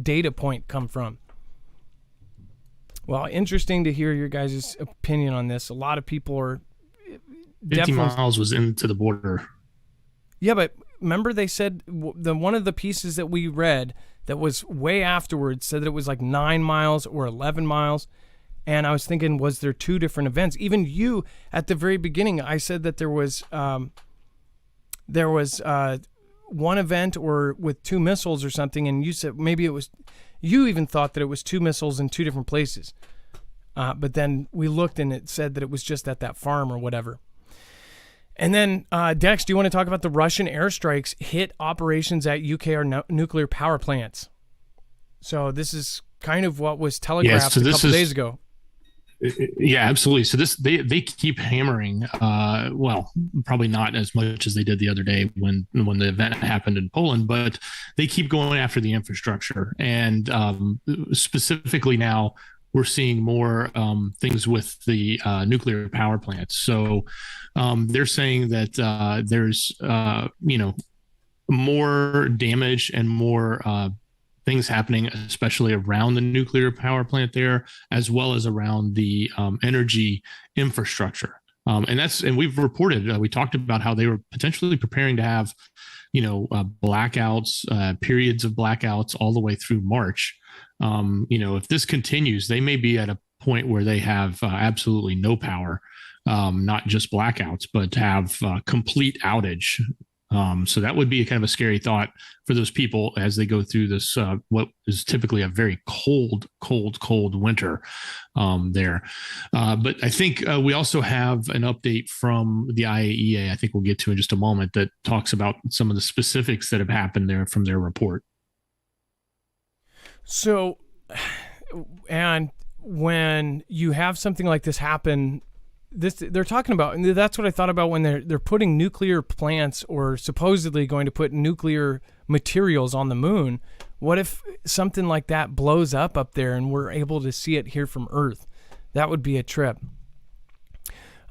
data point come from? Well, interesting to hear your guys' opinion on this. A lot of people are 50 miles was into the border. Yeah, but remember they said one of the pieces that we read that was way afterwards said that it was like 9 miles or 11 miles. And I was thinking, was there 2 different events? Even you, at the very beginning, I said that there was one event or with 2 missiles or something, and you said maybe it was. You even thought that it was 2 missiles in 2 different places. But then we looked and it said that it was just at that farm or whatever. And then, Dex, do you want to talk about the Russian airstrikes hit operations at UKR nuclear power plants? So this is kind of what was telegraphed a couple days ago. Yeah, absolutely. So they keep hammering. Well, probably not as much as they did the other day when the event happened in Poland, but they keep going after the infrastructure. And specifically now, we're seeing more things with the nuclear power plants. So they're saying that there's more damage and more things happening, especially around the nuclear power plant there, as well as around the energy infrastructure. And we've reported, we talked about how they were potentially preparing to have, blackouts, periods of blackouts all the way through March. If this continues, they may be at a point where they have absolutely no power, not just blackouts, but have complete outage. So that would be kind of a scary thought for those people as they go through this, what is typically a very cold winter there. But I think we also have an update from the IAEA, I think we'll get to in just a moment, that talks about some of the specifics that have happened there from their report. So, and when you have something like this happen, they're talking about, and that's what I thought about when they're putting nuclear plants or supposedly going to put nuclear materials on the moon. What if something like that blows up there and we're able to see it here from Earth? That would be a trip.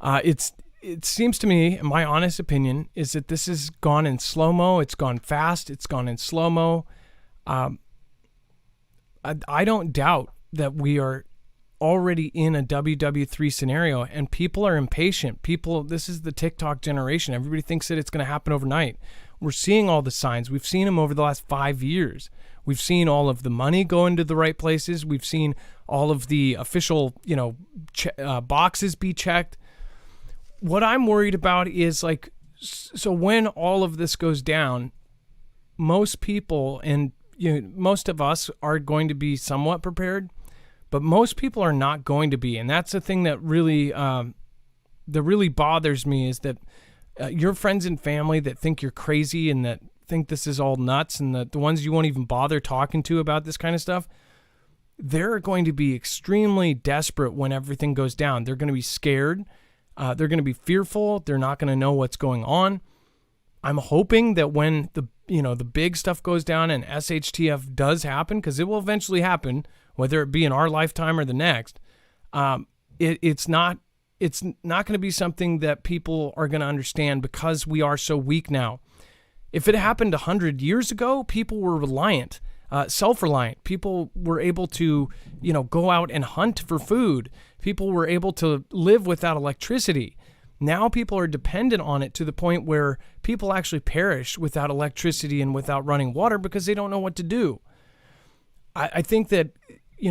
It's it seems to me, my honest opinion, is that this has gone in slow-mo. It's gone fast. It's gone in slow-mo. I don't doubt that we are already in a WW3 scenario, and people are impatient. This is the TikTok generation. Everybody thinks that it's going to happen overnight. We're seeing all the signs. We've seen them over the last 5 years. We've seen all of the money go into the right places. We've seen all of the official, boxes be checked. What I'm worried about is so when all of this goes down, most people and most of us are going to be somewhat prepared, but most people are not going to be. And that's the thing that really bothers me, is that your friends and family that think you're crazy and that think this is all nuts, and the ones you won't even bother talking to about this kind of stuff, they're going to be extremely desperate when everything goes down. They're going to be scared. They're going to be fearful. They're not going to know what's going on. I'm hoping that when the big stuff goes down and SHTF does happen, because it will eventually happen, whether it be in our lifetime or the next, it's not going to be something that people are going to understand, because we are so weak now. If it happened 100 years ago, people were reliant, self-reliant. People were able to, go out and hunt for food. People were able to live without electricity. Now people are dependent on it to the point where people actually perish without electricity and without running water because they don't know what to do. I think that,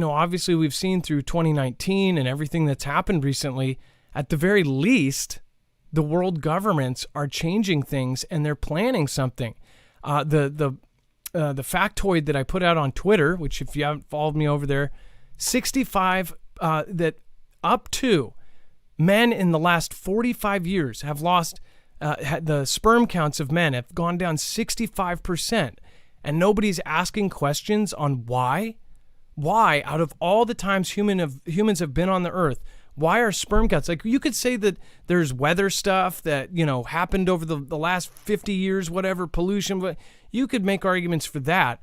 obviously we've seen through 2019 and everything that's happened recently, at the very least, the world governments are changing things and they're planning something. The factoid that I put out on Twitter, which if you haven't followed me over there, 65 that up to men in the last 45 years have lost, the sperm counts of men have gone down 65%. And nobody's asking questions on why. Why, out of all the times humans have been on the earth, why are sperm counts? You could say that there's weather stuff that, happened over the last 50 years, whatever, pollution, but you could make arguments for that.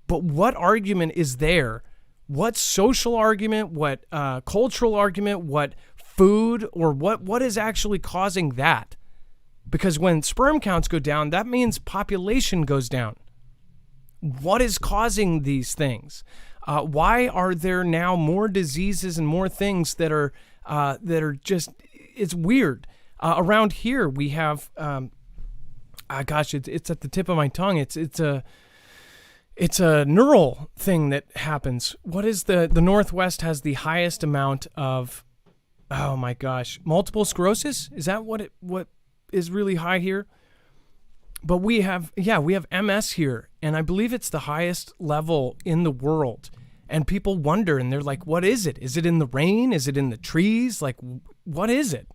But what argument is there? What social argument, what cultural argument, what food, or what is actually causing that? Because when sperm counts go down, that means population goes down. What is causing these things? Why are there now more diseases and more things that are just, it's weird. Around here we have, it's at the tip of my tongue. It's a neural thing that happens. What is the Northwest has the highest amount of, oh my gosh, multiple sclerosis? Is that what is really high here? But we have MS here, and I believe it's the highest level in the world. And people wonder, and they're like, what is it? Is it in the rain? Is it in the trees? What is it?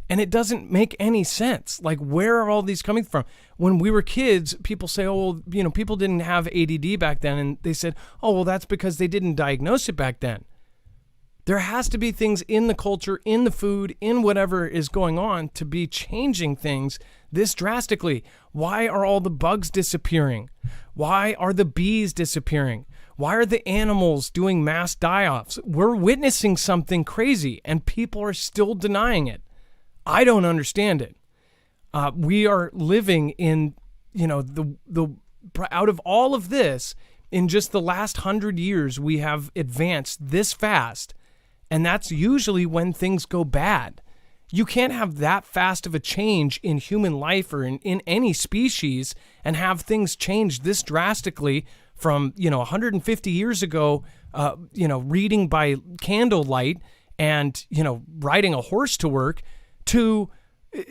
And it doesn't make any sense. Where are all these coming from? When we were kids, people say, oh, well, people didn't have ADD back then. And they said, oh, well, that's because they didn't diagnose it back then. There has to be things in the culture, in the food, in whatever is going on to be changing things this drastically. Why are all the bugs disappearing? Why are the bees disappearing? Why are the animals doing mass die-offs? We're witnessing something crazy and people are still denying it. I don't understand it. We are living in, out of all of this, in just the last 100 years, we have advanced this fast. And that's usually when things go bad. You can't have that fast of a change in human life or in any species and have things change this drastically from, 150 years ago, reading by candlelight and, riding a horse to work to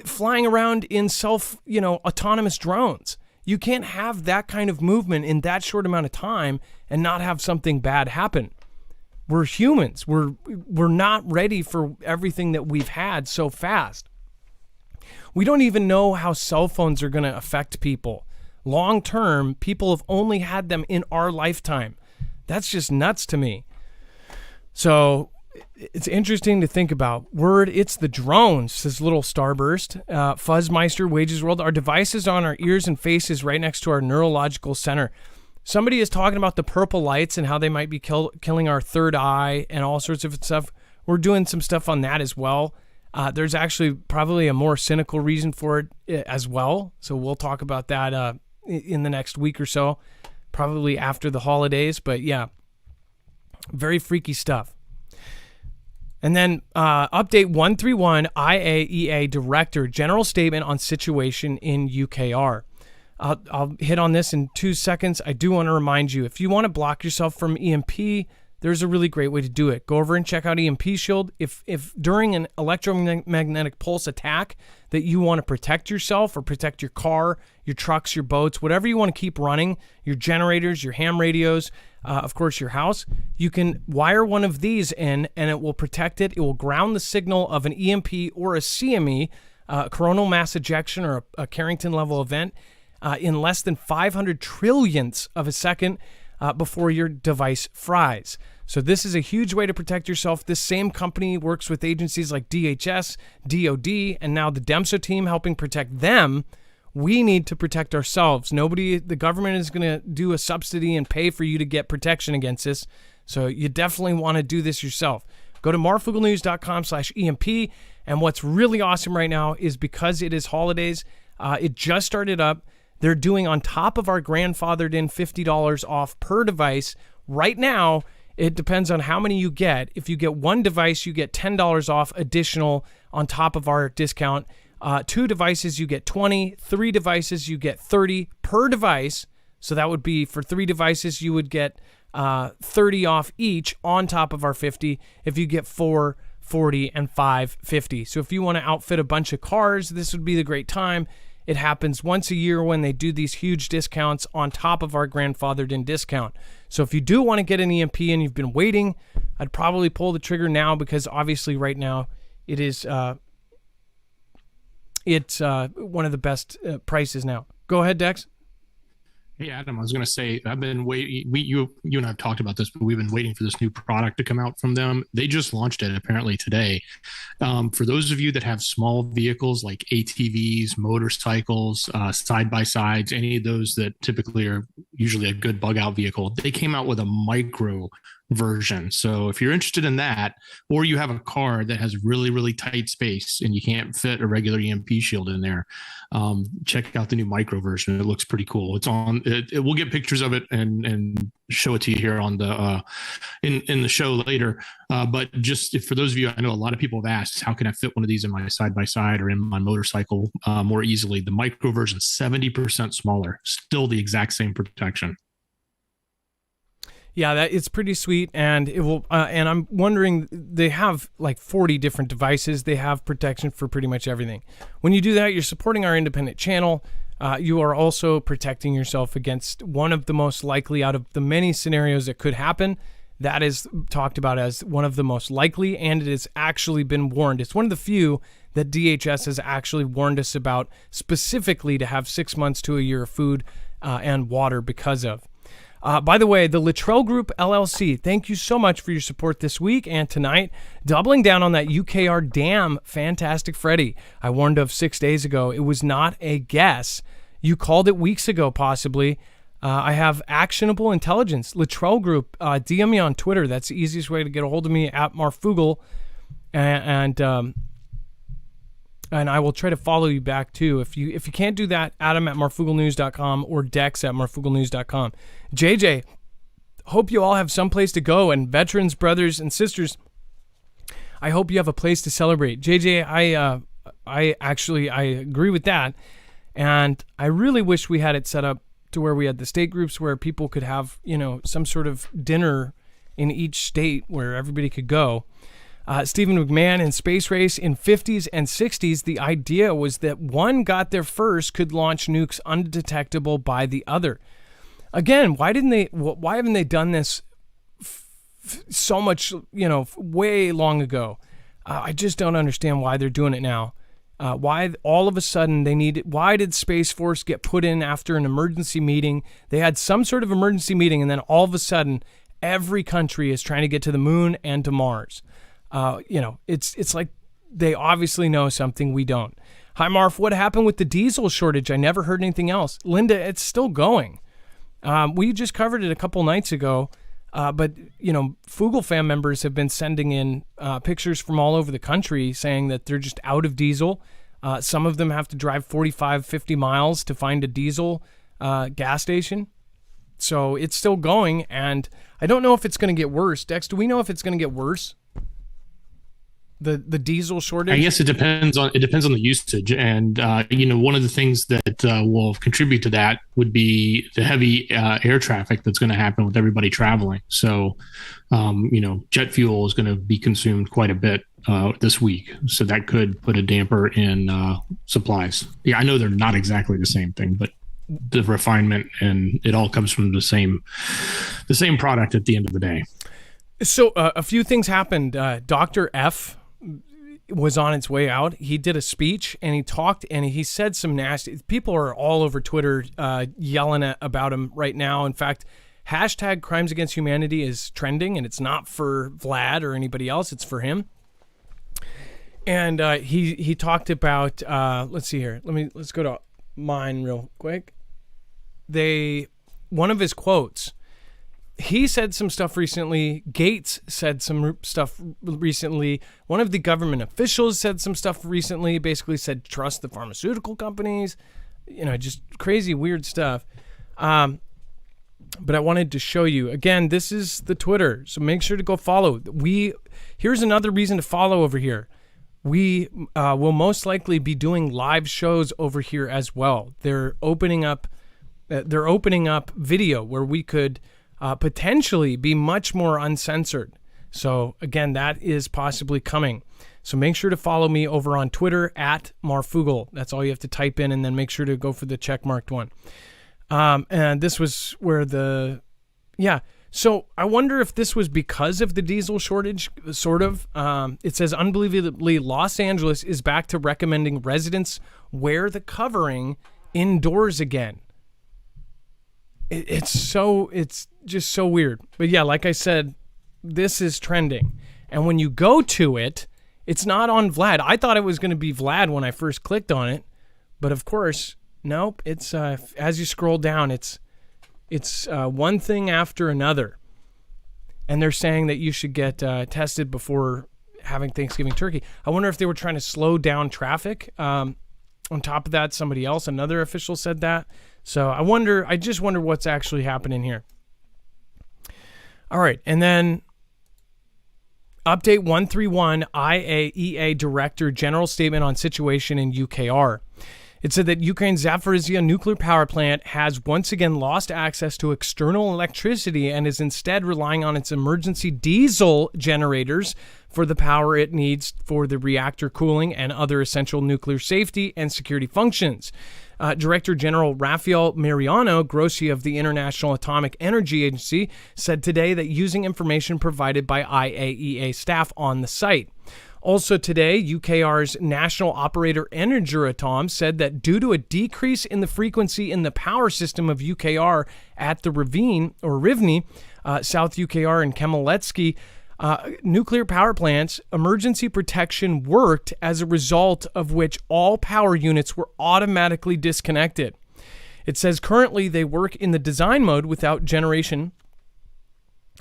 flying around in autonomous drones. You can't have that kind of movement in that short amount of time and not have something bad happen. We're humans. We're not ready for everything that we've had so fast. We don't even know how cell phones are going to affect people. Long term, people have only had them in our lifetime. That's just nuts to me. So it's interesting to think about. It's the drones, says Little Starburst. Fuzzmeister, Wages World. Our devices on our ears and faces right next to our neurological center. Somebody is talking about the purple lights and how they might be killing our third eye and all sorts of stuff. We're doing some stuff on that as well. There's actually probably a more cynical reason for it as well. So we'll talk about that in the next week or so, probably after the holidays. But yeah, very freaky stuff. And then update 131, IAEA Director, general statement on situation in UKR. I'll hit on this in 2 seconds. I do want to remind you, if you want to block yourself from EMP, there's a really great way to do it. Go over and check out EMP Shield. If during an electromagnetic pulse attack that you want to protect yourself or protect your car, your trucks, your boats, whatever you want to keep running, your generators, your ham radios, of course your house, you can wire one of these in and it will protect it. It will ground the signal of an EMP or a CME, coronal mass ejection or a Carrington level event, in less than 500 trillionths of a second before your device fries. So this is a huge way to protect yourself. This same company works with agencies like DHS, DOD, and now the DEMSO team helping protect them. We need to protect ourselves. The government is going to do a subsidy and pay for you to get protection against this. So you definitely want to do this yourself. Go to marfooglenews.com/EMP. And what's really awesome right now is because it is holidays, it just started up. They're doing on top of our grandfathered in $50 off per device. Right now, it depends on how many you get. If you get one device, you get $10 off additional on top of our discount. 2 devices, you get 20. 3 devices, you get 30 per device. So that would be for 3 devices, you would get 30 off each on top of our 50. If you get 4, 40, and 5, 50. So if you want to outfit a bunch of cars, this would be the great time. It happens once a year when they do these huge discounts on top of our grandfathered in discount. So if you do want to get an EMP and you've been waiting, I'd probably pull the trigger now because obviously right now it is one of the best prices now. Go ahead, Dex. Hey, Adam, I was going to say, I've been waiting. You and I have talked about this, but we've been waiting for this new product to come out from them. They just launched it apparently today. For those of you that have small vehicles like ATVs, motorcycles, side-by-sides, any of those that typically are usually a good bug-out vehicle, they came out with a micro version. So if you're interested in that, or you have a car that has really, really tight space and you can't fit a regular EMP shield in there, check out the new micro version. It looks pretty cool. It's on it. We'll get pictures of it and show it to you here on the in the show later. But just for those of you, I know a lot of people have asked, how can I fit one of these in my side-by-side or in my motorcycle more easily? The micro version, 70% smaller, still the exact same protection. Yeah, it's pretty sweet, and it will. And I'm wondering, they have like 40 different devices. They have protection for pretty much everything. When you do that, you're supporting our independent channel. You are also protecting yourself against one of the most likely out of the many scenarios that could happen. That is talked about as one of the most likely, and it has actually been warned. It's one of the few that DHS has actually warned us about specifically to have 6 months to a year of food and water because of. By the way, the Luttrell Group LLC, thank you so much for your support this week and tonight. Doubling down on that UKR dam, Fantastic Freddy, I warned of 6 days ago. It was not a guess. You called it weeks ago, possibly. I have actionable intelligence. Luttrell Group, DM me on Twitter. That's the easiest way to get a hold of me, at Marfoogle. And I will try to follow you back too. If you can't do that, Adam at marfooglenews.com or Dex at marfooglenews.com. JJ, hope you all have someplace to go, and veterans, brothers and sisters, I hope you have a place to celebrate. JJ, I agree with that, and I really wish we had it set up to where we had the state groups where people could have, some sort of dinner in each state where everybody could go. Stephen McMahon in Space Race, in 50s and 60s, the idea was that one got there first could launch nukes undetectable by the other. Again, why haven't they done this so much, way long ago? I just don't understand why they're doing it now. Why all of a sudden why did Space Force get put in after an emergency meeting? They had some sort of emergency meeting, and then all of a sudden every country is trying to get to the moon and to Mars. It's like they obviously know something we don't. Hi, Marf. What happened with the diesel shortage? I never heard anything else. Linda, it's still going. We just covered it a couple nights ago. But, Fugel fam members have been sending in pictures from all over the country saying that they're just out of diesel. Some of them have to drive 45, 50 miles to find a diesel gas station. So it's still going, and I don't know if it's going to get worse. Dex, do we know if it's going to get worse? The diesel shortage? I guess it depends on the usage, and one of the things that will contribute to that would be the heavy air traffic that's going to happen with everybody traveling. So, jet fuel is going to be consumed quite a bit this week, so that could put a damper in supplies. Yeah, I know they're not exactly the same thing, but the refinement and it all comes from the same product at the end of the day. So a few things happened. Dr. F was on its way out. He did a speech and he talked and he said some nasty. People are all over Twitter yelling about him right now. In fact, hashtag Crimes Against Humanity is trending, and it's not for Vlad or anybody else. It's for him. And he talked about. Let's see here. Let's go to mine real quick. One of his quotes. He said some stuff recently. Gates said some stuff recently. One of the government officials said some stuff recently, basically said, trust the pharmaceutical companies, just crazy, weird stuff. But I wanted to show you, again, this is the Twitter, so make sure to go follow. Here's another reason to follow over here. We will most likely be doing live shows over here as well. They're opening up video where we could potentially be much more uncensored. So again, that is possibly coming. So make sure to follow me over on Twitter at Marfoogle. That's all you have to type in, and then make sure to go for the checkmarked one. And this was where So I wonder if this was because of the diesel shortage, sort of. It says, unbelievably, Los Angeles is back to recommending residents wear the covering indoors again. It's just so weird. But yeah, like I said, this is trending. And when you go to it, it's not on Vlad. I thought it was going to be Vlad when I first clicked on it. But of course, nope. It's as you scroll down, it's one thing after another. And they're saying that you should get tested before having Thanksgiving turkey. I wonder if they were trying to slow down traffic. On top of that, another official said that. So I just wonder what's actually happening here. All right. And then update 131 IAEA Director General Statement on Situation in UKR. It said that Ukraine's Zaporizhzhia nuclear power plant has once again lost access to external electricity and is instead relying on its emergency diesel generators for the power it needs for the reactor cooling and other essential nuclear safety and security functions. Director General Rafael Mariano Grossi of the International Atomic Energy Agency said today that using information provided by IAEA staff on the site. Also today, UKR's national operator Energeratom said that due to a decrease in the frequency in the power system of UKR at the Rivne, South UKR and Khmelnytskyi, nuclear power plants, emergency protection worked, as a result of which all power units were automatically disconnected. It says currently they work in the design mode without generation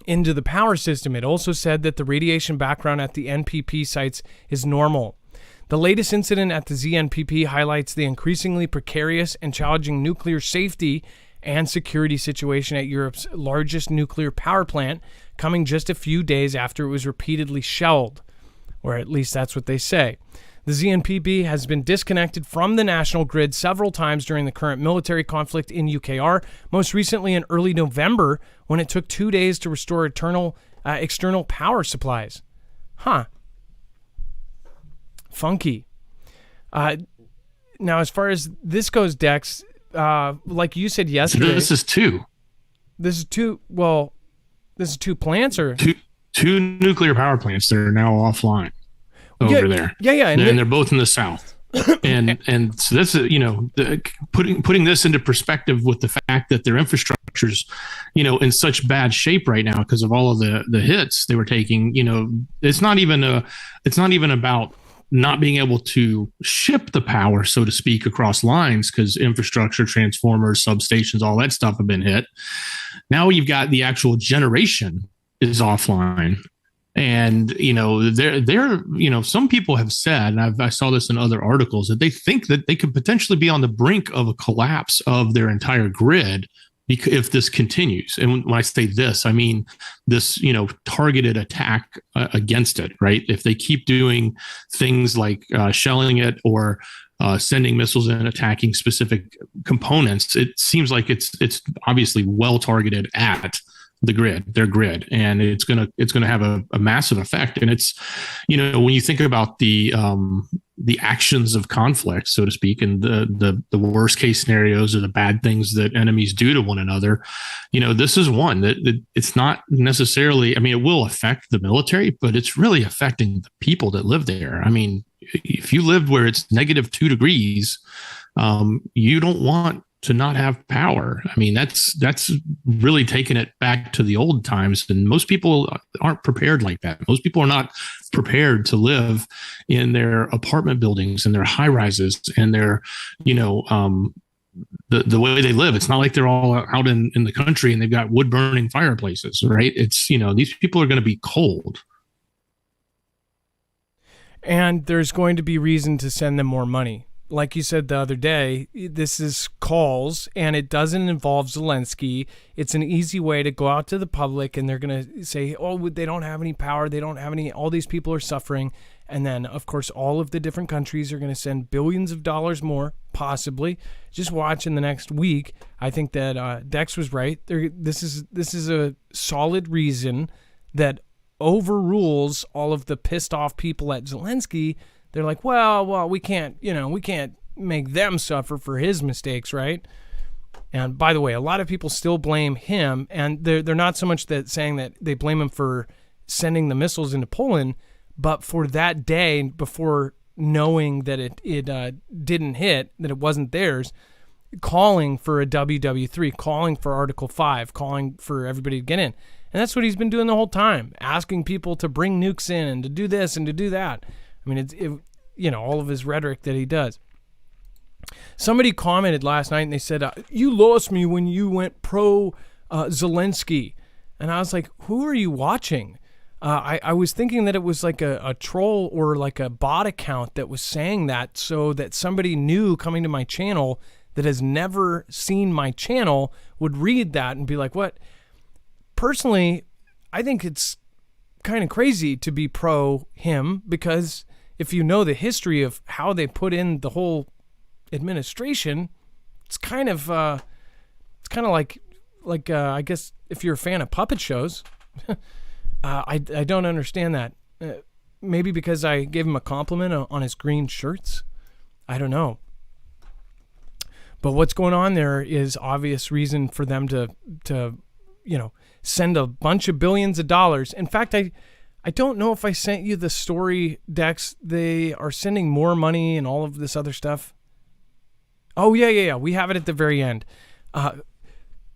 into the power system. It also said that the radiation background at the NPP sites is normal. The latest incident at the ZNPP highlights the increasingly precarious and challenging nuclear safety and security situation at Europe's largest nuclear power plant, coming just a few days after it was repeatedly shelled, or at least that's what they say. The ZNPP has been disconnected from the national grid several times during the current military conflict in UKR, most recently in early November when it took 2 days to restore external power supplies. Funky. Now, as far as this goes, Dex, like you said yesterday... This is two. This is two plants, or... Two nuclear power plants that are now offline over there. Yeah. And they're both in the south. and so that's putting this into perspective with the fact that their infrastructure's in such bad shape right now because of all of the hits they were taking. It's not even about not being able to ship the power, so to speak, across lines because infrastructure, transformers, substations, all that stuff have been hit. Now you've got the actual generation is offline. And, some people have said, and I saw this in other articles, that they think that they could potentially be on the brink of a collapse of their entire grid if this continues. And when I say this, I mean this, targeted attack against it, right? If they keep doing things like shelling it or sending missiles and attacking specific components, it seems like it's obviously well targeted at their grid, and it's gonna have a massive effect. And it's, when you think about the actions of conflict, so to speak, and the worst case scenarios or the bad things that enemies do to one another, this is one that it's not necessarily, I mean, it will affect the military, but it's really affecting the people that live there. I mean, if you lived where it's -2 degrees, you don't want to not have power. I mean, that's really taking it back to the old times, and most people aren't prepared like that. Most people are not prepared to live in their apartment buildings and their high rises and their, the way they live. It's not like they're all out in the country and they've got wood burning fireplaces, right? It's, these people are going to be cold. And there's going to be reason to send them more money. Like you said the other day, this is calls, and it doesn't involve Zelensky. It's an easy way to go out to the public, and they're going to say, oh, they don't have any power. They don't have any, all these people are suffering. And then, of course, all of the different countries are going to send billions of dollars more, possibly. Just watch in the next week. I think that Dex was right. This is a solid reason that overrules all of the pissed off people at Zelensky. They're like, well, we can't make them suffer for his mistakes, right? And by the way, a lot of people still blame him, and they're not so much that saying that they blame him for sending the missiles into Poland, but for that day before knowing that it didn't hit, that it wasn't theirs, calling for a WW3, calling for Article 5, calling for everybody to get in. And that's what he's been doing the whole time, asking people to bring nukes in and to do this and to do that. I mean, it's all of his rhetoric that he does. Somebody commented last night and they said, you lost me when you went pro Zelensky. And I was like, who are you watching? I was thinking that it was like a troll or like a bot account that was saying that so that somebody new coming to my channel that has never seen my channel would read that and be like, what? Personally, I think it's kind of crazy to be pro him, because if you know the history of how they put in the whole administration, it's kind of like I guess if you're a fan of puppet shows, I don't understand that. Maybe because I gave him a compliment on his green shirts. I don't know. But what's going on there is obvious reason for them to send a bunch of billions of dollars. In fact, I don't know if I sent you the story, Dex. They are sending more money and all of this other stuff. Oh, yeah. We have it at the very end.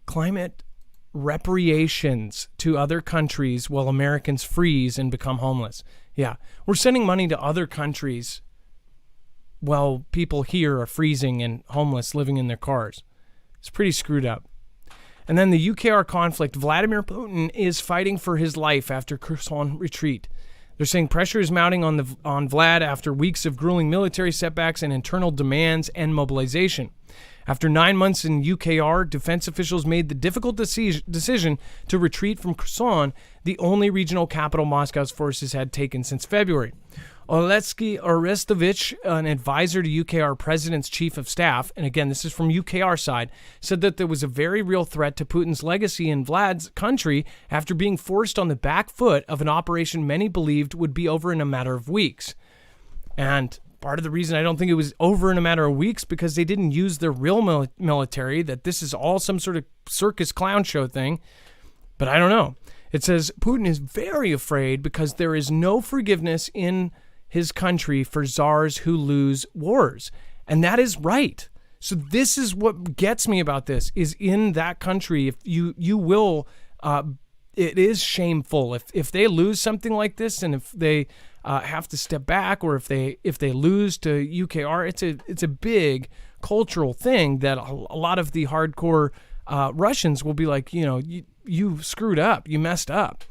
Climate reparations to other countries while Americans freeze and become homeless. Yeah, we're sending money to other countries while people here are freezing and homeless, living in their cars. It's pretty screwed up. And then the UKR conflict, Vladimir Putin is fighting for his life after Kherson retreat. They're saying pressure is mounting on Vlad after weeks of grueling military setbacks and internal demands and mobilization. After 9 months in UKR, defense officials made the difficult decision to retreat from Kherson, the only regional capital Moscow's forces had taken since February. Oleksiy Orestovich, an advisor to UKR president's chief of staff, and again, this is from UKR side, said that there was a very real threat to Putin's legacy in Vlad's country after being forced on the back foot of an operation many believed would be over in a matter of weeks. And part of the reason I don't think it was over in a matter of weeks because they didn't use their real military, that this is all some sort of circus clown show thing. But I don't know. It says Putin is very afraid because there is no forgiveness in his country for czars who lose wars. And that is right. So this is what gets me about this, is in that country, if you will, it is shameful. If they lose something like this, and if they have to step back, or if they lose to UKR, it's a big cultural thing that a lot of the hardcore Russians will be like, you screwed up, you messed up.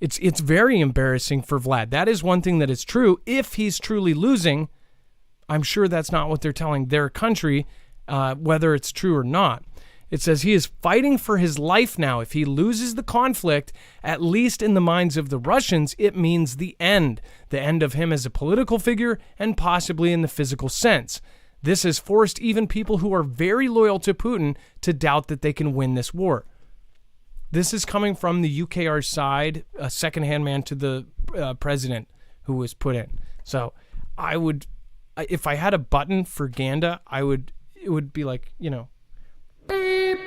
It's very embarrassing for Vlad. That is one thing that is true. If he's truly losing, I'm sure that's not what they're telling their country, whether it's true or not. It says he is fighting for his life now. If he loses the conflict, at least in the minds of the Russians, it means the end of him as a political figure and possibly in the physical sense. This has forced even people who are very loyal to Putin to doubt that they can win this war. This is coming from the UKR side, a secondhand man to the president who was put in. So I would, if I had a button for Ganda, it would be like, beep.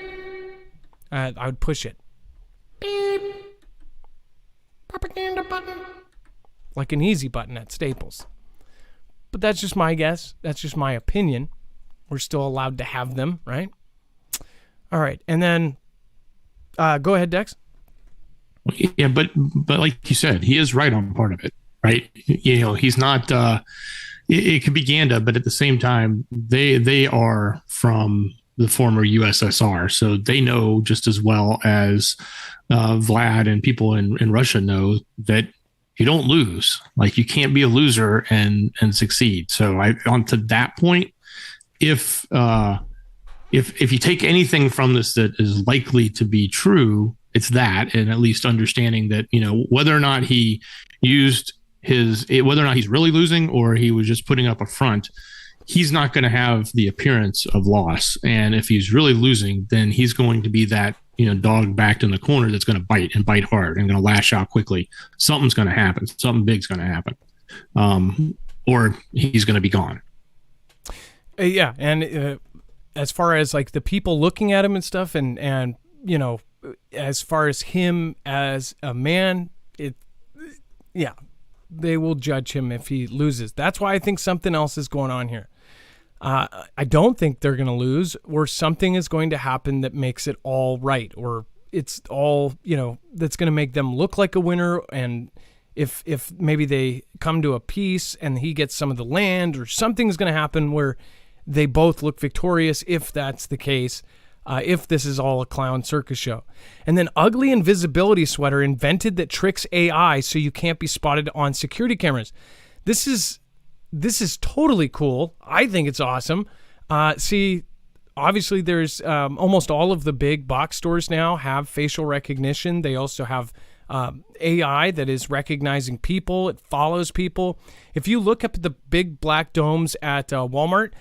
I would push it. Beep. Propaganda button. Like an easy button at Staples. But that's just my guess. That's just my opinion. We're still allowed to have them, right? All right. And then, go ahead, Dex. Yeah, but like you said, he is right on part of it, right? He's not, it could be Ganda, but at the same time, they are from the former USSR. So they know just as well as Vlad and people in Russia know that you don't lose. Like, you can't be a loser and succeed. So on to that point, if you take anything from this that is likely to be true, it's that, and at least understanding that, whether or not he used whether or not he's really losing or he was just putting up a front, he's not going to have the appearance of loss. And if he's really losing, then he's going to be that, dog backed in the corner that's going to bite and bite hard and going to lash out quickly. Something's going to happen. Something big's going to happen. Or he's going to be gone. Yeah. And as far as like the people looking at him and stuff, and as far as him as a man, they will judge him if he loses. That's why I think something else is going on here. I don't think they're going to lose, or something is going to happen that makes it all right, or it's all, that's going to make them look like a winner. And if maybe they come to a peace and he gets some of the land, or something's going to happen where they both look victorious, if that's the case, if this is all a clown circus show. And then ugly invisibility sweater invented that tricks AI so you can't be spotted on security cameras. This is totally cool. I think it's awesome. See, obviously there's almost all of the big box stores now have facial recognition. They also have AI that is recognizing people. It follows people. If you look up at the big black domes at Walmart,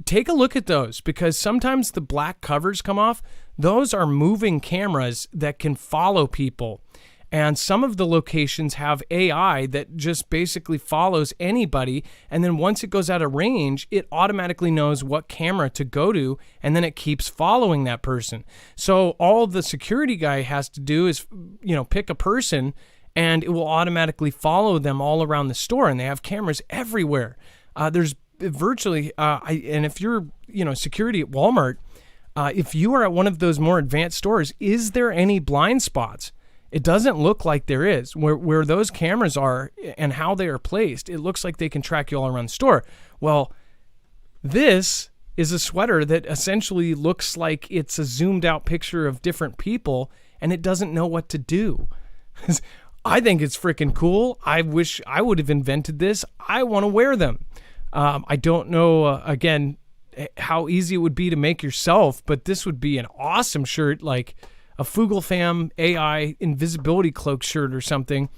take a look at those, because sometimes the black covers come off. Those are moving cameras that can follow people. And some of the locations have AI that just basically follows anybody. And then once it goes out of range, it automatically knows what camera to go to, and then it keeps following that person. So all the security guy has to do is, pick a person, and it will automatically follow them all around the store. And they have cameras everywhere. There's virtually, and if you're, security at Walmart, if you are at one of those more advanced stores, is there any blind spots? It doesn't look like there is. Where those cameras are and how they are placed, it looks like they can track you all around the store. Well, this is a sweater that essentially looks like it's a zoomed out picture of different people, and it doesn't know what to do. I think it's freaking cool. I wish I would have invented this. I want to wear them. I don't know, again, how easy it would be to make yourself, but this would be an awesome shirt, like a Foogle Fam AI invisibility cloak shirt or something.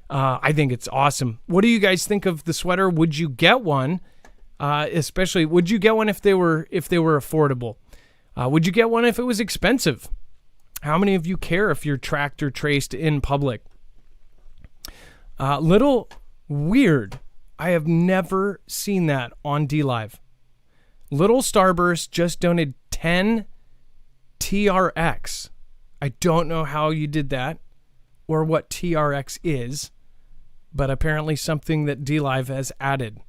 I think it's awesome. What do you guys think of the sweater? Would you get one? Especially, would you get one if they were affordable? Would you get one if it was expensive? How many of you care if you're tracked or traced in public? Little weird. I have never seen that on DLive. Little Starburst just donated 10 TRX. I don't know how you did that or what TRX is, but apparently something that DLive has added.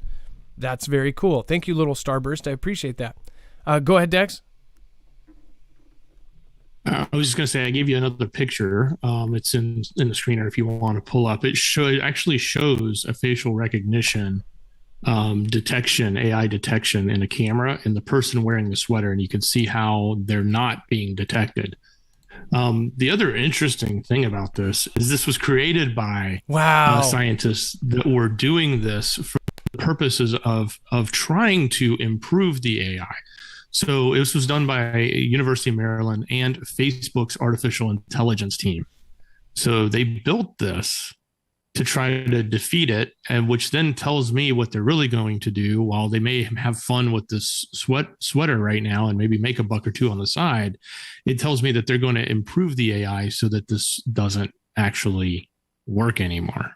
That's very cool. Thank you, Little Starburst. I appreciate that. Go ahead, Dex. I was just going to say, I gave you another picture. It's in the screener if you want to pull up. It actually shows a facial recognition detection, AI detection in a camera, and the person wearing the sweater, and you can see how they're not being detected. The other interesting thing about this was created by scientists that were doing this for the purposes of trying to improve the AI. So this was done by University of Maryland and Facebook's artificial intelligence team. So they built this to try to defeat it, and which then tells me what they're really going to do. While they may have fun with this sweater right now and maybe make a buck or two on the side, it tells me that they're going to improve the AI so that this doesn't actually work anymore.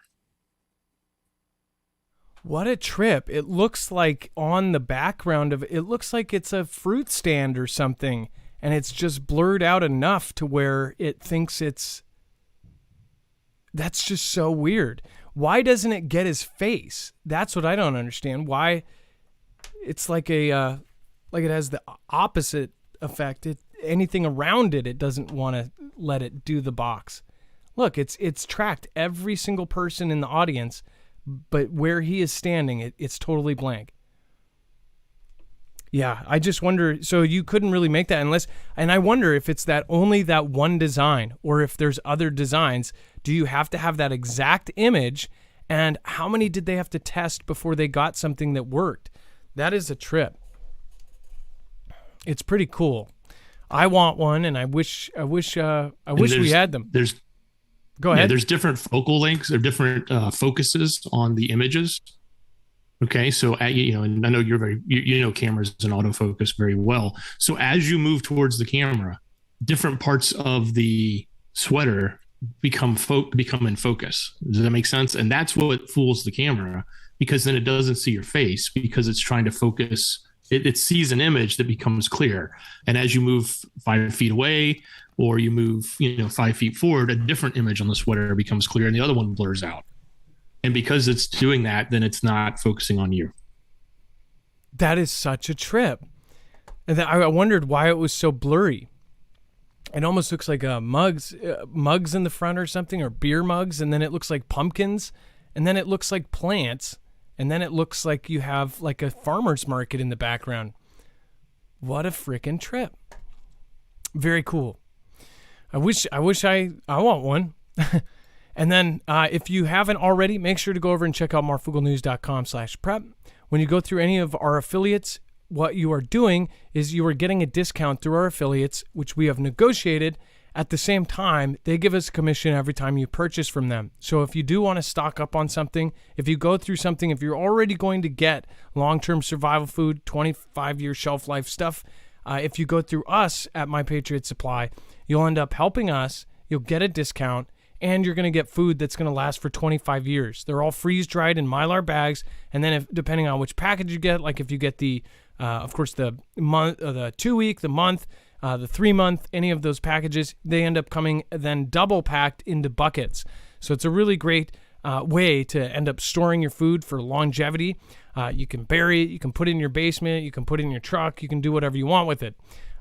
What a trip. It looks like on the background of it looks like it's a fruit stand or something, and it's just blurred out enough to where it thinks it's... That's just so weird. Why doesn't it get his face? That's what I don't understand. Why it's like a like it has the opposite effect. Anything around it doesn't want to let it do the box. Look, it's tracked every single person in the audience, but where he is standing, it's totally blank. Yeah, I just wonder, so you couldn't really make that unless, and I wonder if it's only that one design, or if there's other designs. Do you have to have that exact image, and how many did they have to test before they got something that worked? That is a trip. It's pretty cool. I want one, and I wish we had them. Go ahead. Yeah, there's different focal lengths or different focuses on the images. Okay, so and I know you know cameras and autofocus very well. So as you move towards the camera, different parts of the sweater become in focus. Does that make sense? And that's what fools the camera, because then it doesn't see your face because it's trying to focus. It sees an image that becomes clear, and as you move 5 feet away or you move 5 feet forward, a different image on the sweater becomes clear, and the other one blurs out. And because it's doing that, then it's not focusing on you. That is such a trip. And I wondered why it was so blurry. It almost looks like mugs in the front or something, or beer mugs, and then it looks like pumpkins, and then it looks like plants, and then it looks like you have like a farmer's market in the background. What a freaking trip. Very cool. I want one. And then if you haven't already, make sure to go over and check out marfooglenews.com/prep. When you go through any of our affiliates, what you are doing is you are getting a discount through our affiliates, which we have negotiated. At the same time, they give us a commission every time you purchase from them. So if you do want to stock up on something, if you go through something, if you're already going to get long-term survival food, 25-year shelf life stuff, if you go through us at My Patriot Supply, you'll end up helping us, you'll get a discount, and you're going to get food that's going to last for 25 years. They're all freeze-dried in Mylar bags, and then depending on which package you get, like if you get the, of course, the month, the 2-week, the month, the 3-month, any of those packages, they end up coming then double packed into buckets. So it's a really great way to end up storing your food for longevity. You can bury it, you can put it in your basement, you can put it in your truck, you can do whatever you want with it.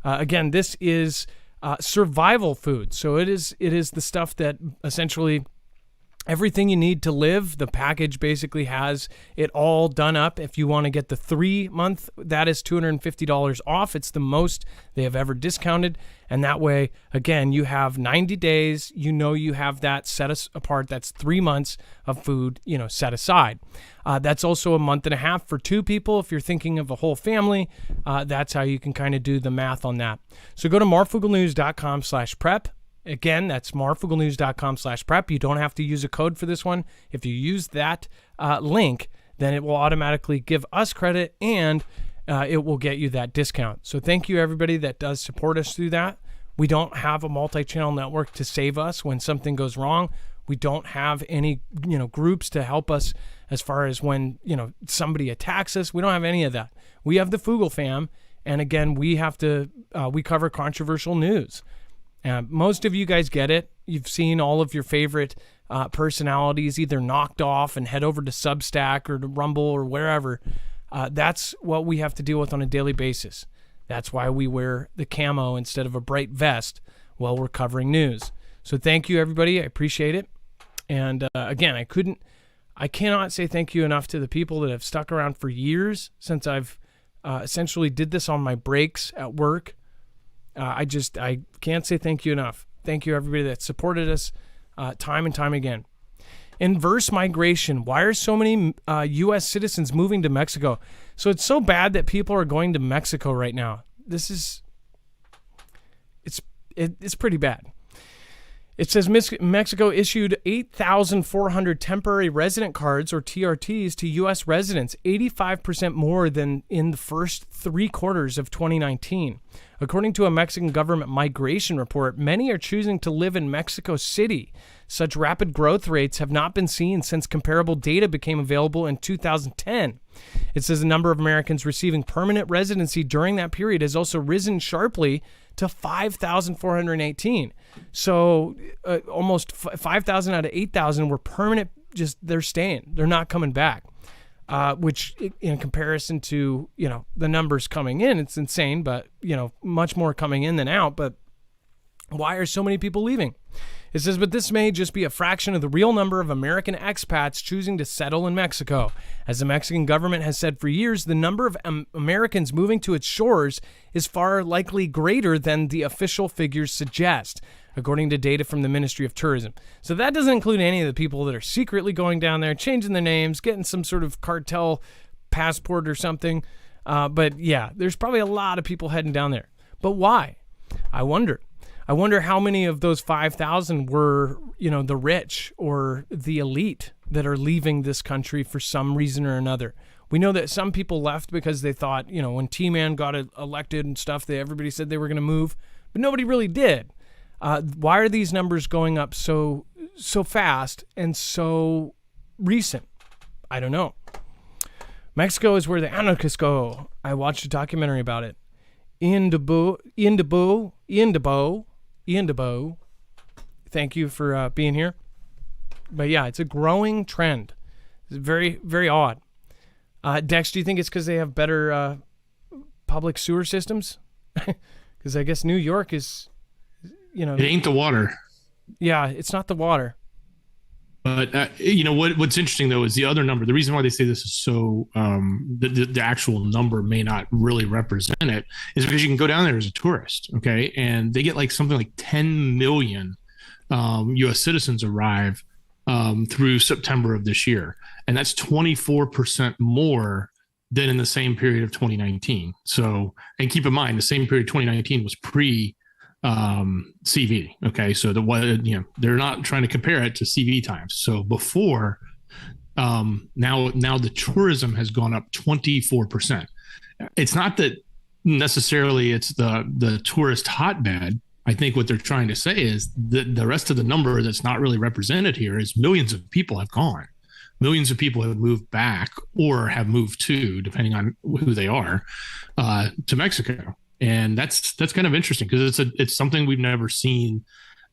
Again, this is survival food. So it is the stuff that essentially everything you need to live. The package basically has it all done up. If you want to get the 3-month, that is $250 off. It's the most they have ever discounted. And that way, again, you have 90 days. You have that set apart. That's 3 months of food, set aside. That's also a month and a half for 2 people. If you're thinking of a whole family, that's how you can kind of do the math on that. So go to marfooglenews.com/prep. Again, that's marfooglenews.com/prep. You don't have to use a code for this one. If you use that link, then it will automatically give us credit, and it will get you that discount. So thank you, everybody that does support us through that. We don't have a multi-channel network to save us when something goes wrong. We don't have any, groups to help us as far as when, somebody attacks us. We don't have any of that. We have the Foogle fam, and again, we cover controversial news. Most of you guys get it. You've seen all of your favorite personalities either knocked off and head over to Substack or to Rumble or wherever. That's what we have to deal with on a daily basis. That's why we wear the camo instead of a bright vest while we're covering news. So thank you, everybody. I appreciate it. And again, I cannot say thank you enough to the people that have stuck around for years since I've essentially did this on my breaks at work. I can't say thank you enough. Thank you, everybody that supported us time and time again. Inverse migration. Why are so many U.S. citizens moving to Mexico? So it's so bad that people are going to Mexico right now. It's pretty bad. It says Mexico issued 8,400 temporary resident cards, or TRTs, to U.S. residents, 85% more than in the first 3 quarters of 2019. According to a Mexican government migration report, many are choosing to live in Mexico City. Such rapid growth rates have not been seen since comparable data became available in 2010. It says the number of Americans receiving permanent residency during that period has also risen sharply to 5,418. So almost 5,000 out of 8,000 were permanent, just they're staying. They're not coming back, which in comparison to, the numbers coming in, it's insane, but, much more coming in than out. But why are so many people leaving? It says, but this may just be a fraction of the real number of American expats choosing to settle in Mexico. As the Mexican government has said for years, the number of Americans moving to its shores is far likely greater than the official figures suggest, according to data from the Ministry of Tourism. So that doesn't include any of the people that are secretly going down there, changing their names, getting some sort of cartel passport or something. But yeah, there's probably a lot of people heading down there. But why? I wonder how many of those 5,000 were, the rich or the elite that are leaving this country for some reason or another. We know that some people left because they thought, when T-Man got elected and stuff, everybody said they were going to move, but nobody really did. Why are these numbers going up so fast and so recent? I don't know. Mexico is where the anarchists go. I watched a documentary about it. Indibo. Thank you for being here. But yeah, it's a growing trend. It's very, very odd. Dex, do you think it's because they have better public sewer systems? Because I guess New York is, It ain't the water. Yeah, it's not the water. But what's interesting though is the other number. The reason why they say this is so the actual number may not really represent it is because you can go down there as a tourist, okay, and they get something like 10 million U.S. citizens arrive through September of this year, and that's 24% more than in the same period of 2019. So, and keep in mind, the same period 2019 was pre CV. Okay. So they're not trying to compare it to CV times. So before, now the tourism has gone up 24%. It's not that necessarily it's the tourist hotbed. I think what they're trying to say is that the rest of the number that's not really represented here is millions of people have gone. Millions of people have moved back or have moved to, depending on who they are, to Mexico. And that's kind of interesting because it's something we've never seen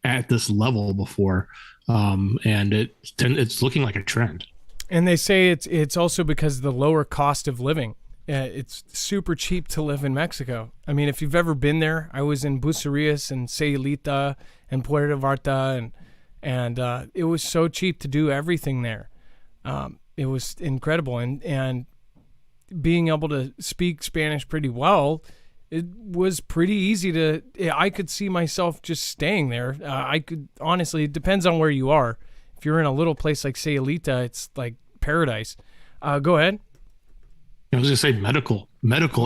at this level before, and it's looking like a trend. And they say it's also because of the lower cost of living. It's super cheap to live in Mexico. I mean, if you've ever been there, I was in Bucerias and Sayulita and Puerto Vallarta, and it was so cheap to do everything there. It was incredible, and being able to speak Spanish pretty well, it was pretty easy I could see myself just staying there. I could, honestly, it depends on where you are. If you're in a little place like Sayulita, it's like paradise. Go ahead. I was going to say medical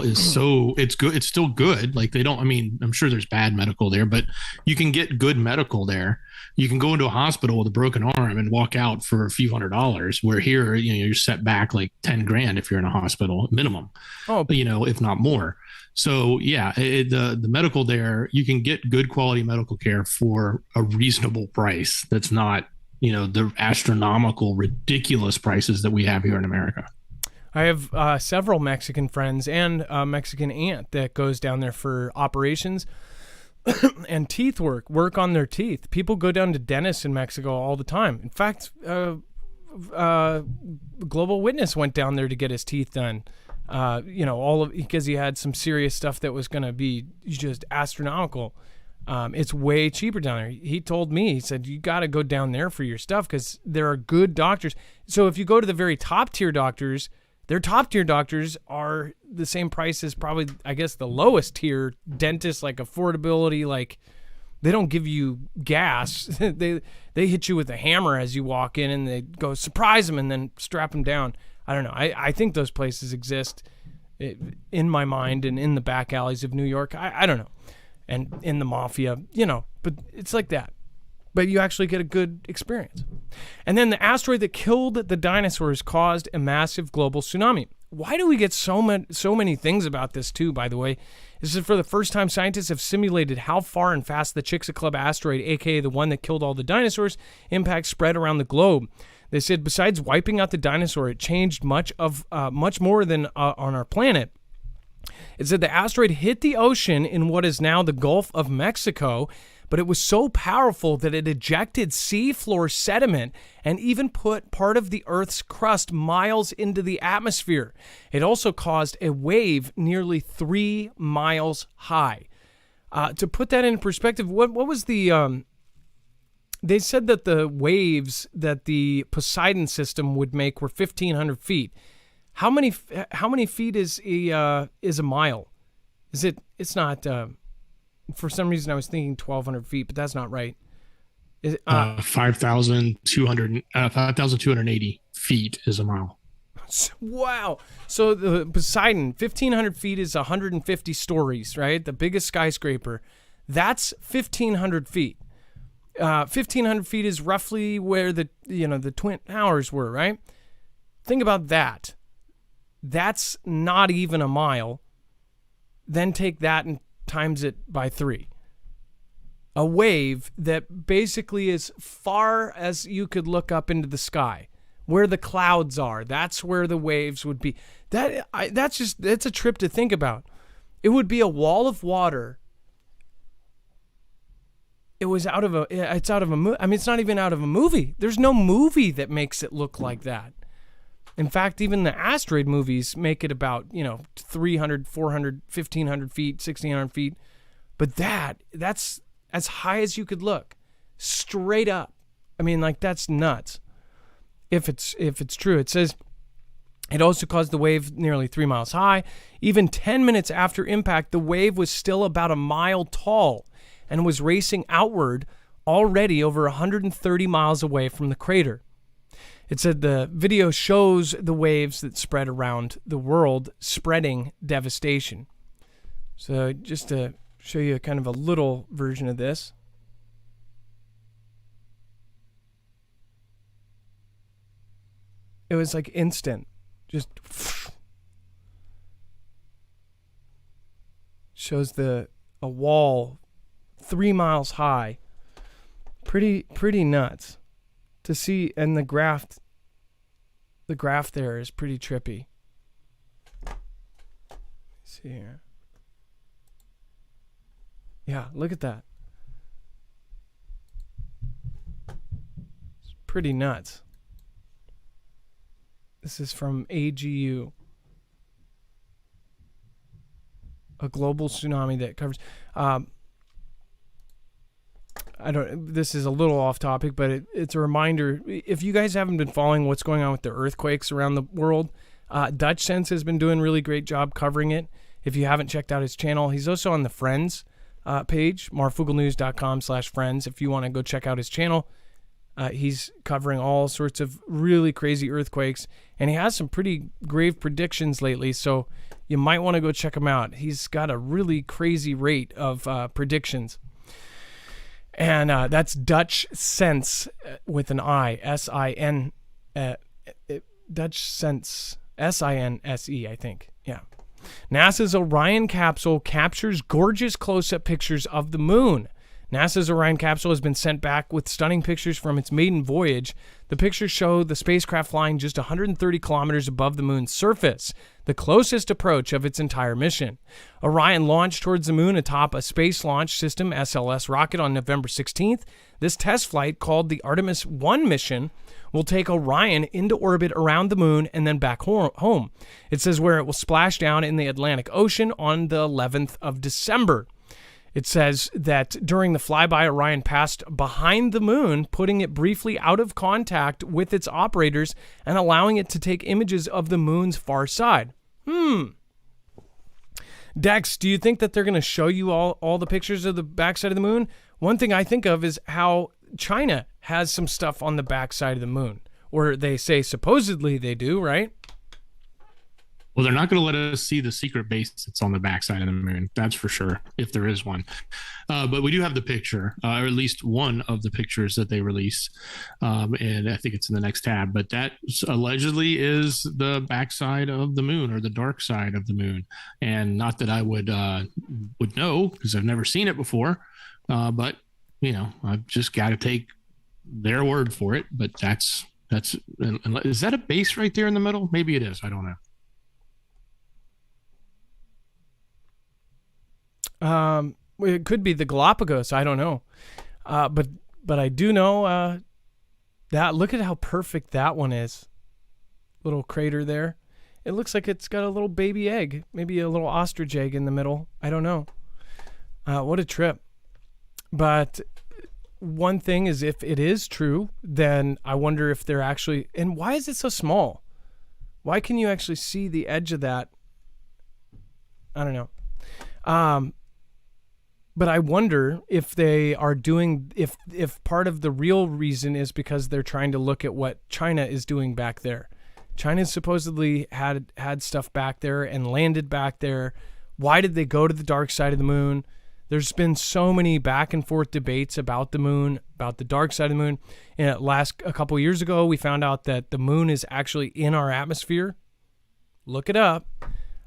is it's good. It's still good. I'm sure there's bad medical there, but you can get good medical there. You can go into a hospital with a broken arm and walk out for a few $100s, where here, you're set back like 10 grand if you're in a hospital minimum, if not more. So yeah, the medical there, you can get good quality medical care for a reasonable price. That's not, the astronomical, ridiculous prices that we have here in America. I have several Mexican friends and a Mexican aunt that goes down there for operations and teeth work on their teeth. People go down to dentists in Mexico all the time. In fact, Global Witness went down there to get his teeth done. Because he had some serious stuff that was going to be just astronomical. It's way cheaper down there. He told me, he said, you got to go down there for your stuff because there are good doctors. So if you go to the very top tier doctors, their top tier doctors are the same price as probably, I guess, the lowest tier dentists, like affordability. Like, they don't give you gas. They hit you with a hammer as you walk in, and they go surprise them and then strap them down. I don't know. I think those places exist in my mind and in the back alleys of New York. I don't know. And in the mafia, but it's like that. But you actually get a good experience. And then the asteroid that killed the dinosaurs caused a massive global tsunami. Why do we get so many things about this too, by the way? This is for the first time scientists have simulated how far and fast the Chicxulub asteroid, aka the one that killed all the dinosaurs, impact spread around the globe. They said besides wiping out the dinosaur, it changed much more than on our planet. It said the asteroid hit the ocean in what is now the Gulf of Mexico, but it was so powerful that it ejected seafloor sediment and even put part of the Earth's crust miles into the atmosphere. It also caused a wave nearly 3 miles high. To put that in perspective, what was the... They said that the waves that the Poseidon system would make were 1,500 feet. How many feet is a mile? It's not. For some reason, I was thinking 1,200 feet, but that's not right. 5,280 feet is a mile. Wow. So the Poseidon, 1,500 feet is 150 stories, right? The biggest skyscraper. That's 1,500 feet. 1,500 feet is roughly where the Twin Towers were, right? Think about that. That's not even a mile. Then take that and times it by 3. A wave that basically is far as you could look up into the sky, where the clouds are. That's where the waves would be. That's a trip to think about. It would be a wall of water. It's out of a movie. I mean, it's not even out of a movie. There's no movie that makes it look like that. In fact, even the asteroid movies make it about, 300, 400, 1,500 feet, 1,600 feet. But that's as high as you could look. Straight up. I mean, like, that's nuts. If it's true. It says it also caused the wave nearly 3 miles high. Even 10 minutes after impact, the wave was still about a mile tall and was racing outward already over 130 miles away from the crater. It said the video shows the waves that spread around the world, spreading devastation. So just to show you kind of a little version of this. It was like instant. Just shows a wall 3 miles high. Pretty nuts to see, and the graph there is pretty trippy. Let's see here. Yeah, look at that. It's pretty nuts. This is from AGU. A global tsunami that covers this is a little off topic, but it's a reminder. If you guys haven't been following what's going on with the earthquakes around the world, Dutch Sense has been doing a really great job covering it. If you haven't checked out his channel, he's also on the Friends page, marfooglenews.com/friends. If you want to go check out his channel, he's covering all sorts of really crazy earthquakes, and he has some pretty grave predictions lately, so you might want to go check him out. He's got a really crazy rate of predictions. And that's Dutch Sense with an I, S-I-N, Dutch Sense, S-I-N-S-E, I think. Yeah. NASA's Orion capsule captures gorgeous close-up pictures of the moon. NASA's Orion capsule has been sent back with stunning pictures from its maiden voyage. The pictures show the spacecraft flying just 130 kilometers above the moon's surface, the closest approach of its entire mission. Orion launched towards the moon atop a Space Launch System SLS rocket on November 16th. This test flight, called the Artemis 1 mission, will take Orion into orbit around the moon and then back home. It says where it will splash down in the Atlantic Ocean on the 11th of December. It says that during the flyby, Orion passed behind the moon, putting it briefly out of contact with its operators and allowing it to take images of the moon's far side. Dex, do you think that they're going to show you all the pictures of the backside of the moon? One thing I think of is how China has some stuff on the backside of the moon, or they say supposedly they do, right? Well, they're not going to let us see the secret base that's on the backside of the moon. That's for sure, if there is one. But we do have the picture, or at least one of the pictures that they released. And I think it's in the next tab. But that allegedly is the backside of the moon, or the dark side of the moon. And not that I would know, because I've never seen it before. But, I've just got to take their word for it. But that's is that a base right there in the middle? Maybe it is. I don't know. It could be the Galapagos. I don't know. But I do know that. Look at how perfect that one is. Little crater there. It looks like it's got a little baby egg, maybe a little ostrich egg in the middle. I don't know. What a trip. But one thing is, if it is true, then I wonder if they're actually. And why is it so small? Why can you actually see the edge of that? I don't know. But I wonder if they are doing, if part of the real reason is because they're trying to look at what China is doing back there. China supposedly had stuff back there and landed back there. Why did they go to the dark side of the moon? There's been so many back and forth debates about the moon, about the dark side of the moon. And a couple years ago, we found out that the moon is actually in our atmosphere. Look it up.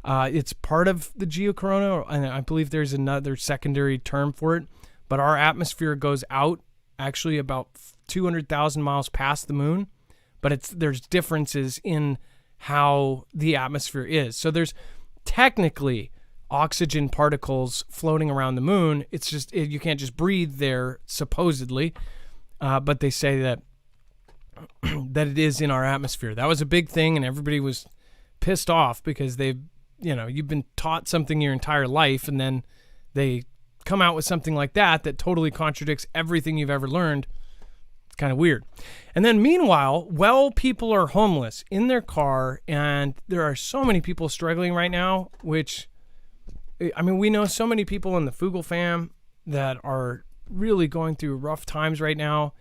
It's part of the geocorona, and I believe there's another secondary term for it. But our atmosphere goes out actually about 200,000 miles past the moon. But there's differences in how the atmosphere is. So there's technically oxygen particles floating around the moon. It's just you can't just breathe there, supposedly. But they say that it is in our atmosphere. That was a big thing, and everybody was pissed off because you've been taught something your entire life, and then they come out with something like that totally contradicts everything you've ever learned. It's kind of weird. And then meanwhile, people are homeless in their car, and there are so many people struggling right now, which, I mean, we know so many people in the Fugel fam that are really going through rough times right now.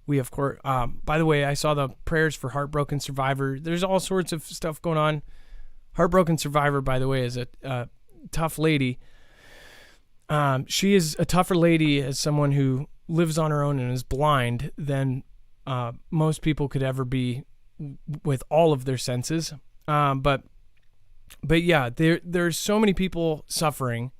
We, of course, by the way, I saw the prayers for Heartbroken Survivor. There's all sorts of stuff going on. Heartbroken Survivor, by the way, is a tough lady. She is a tougher lady as someone who lives on her own and is blind than most people could ever be with all of their senses. But yeah, there's so many people suffering,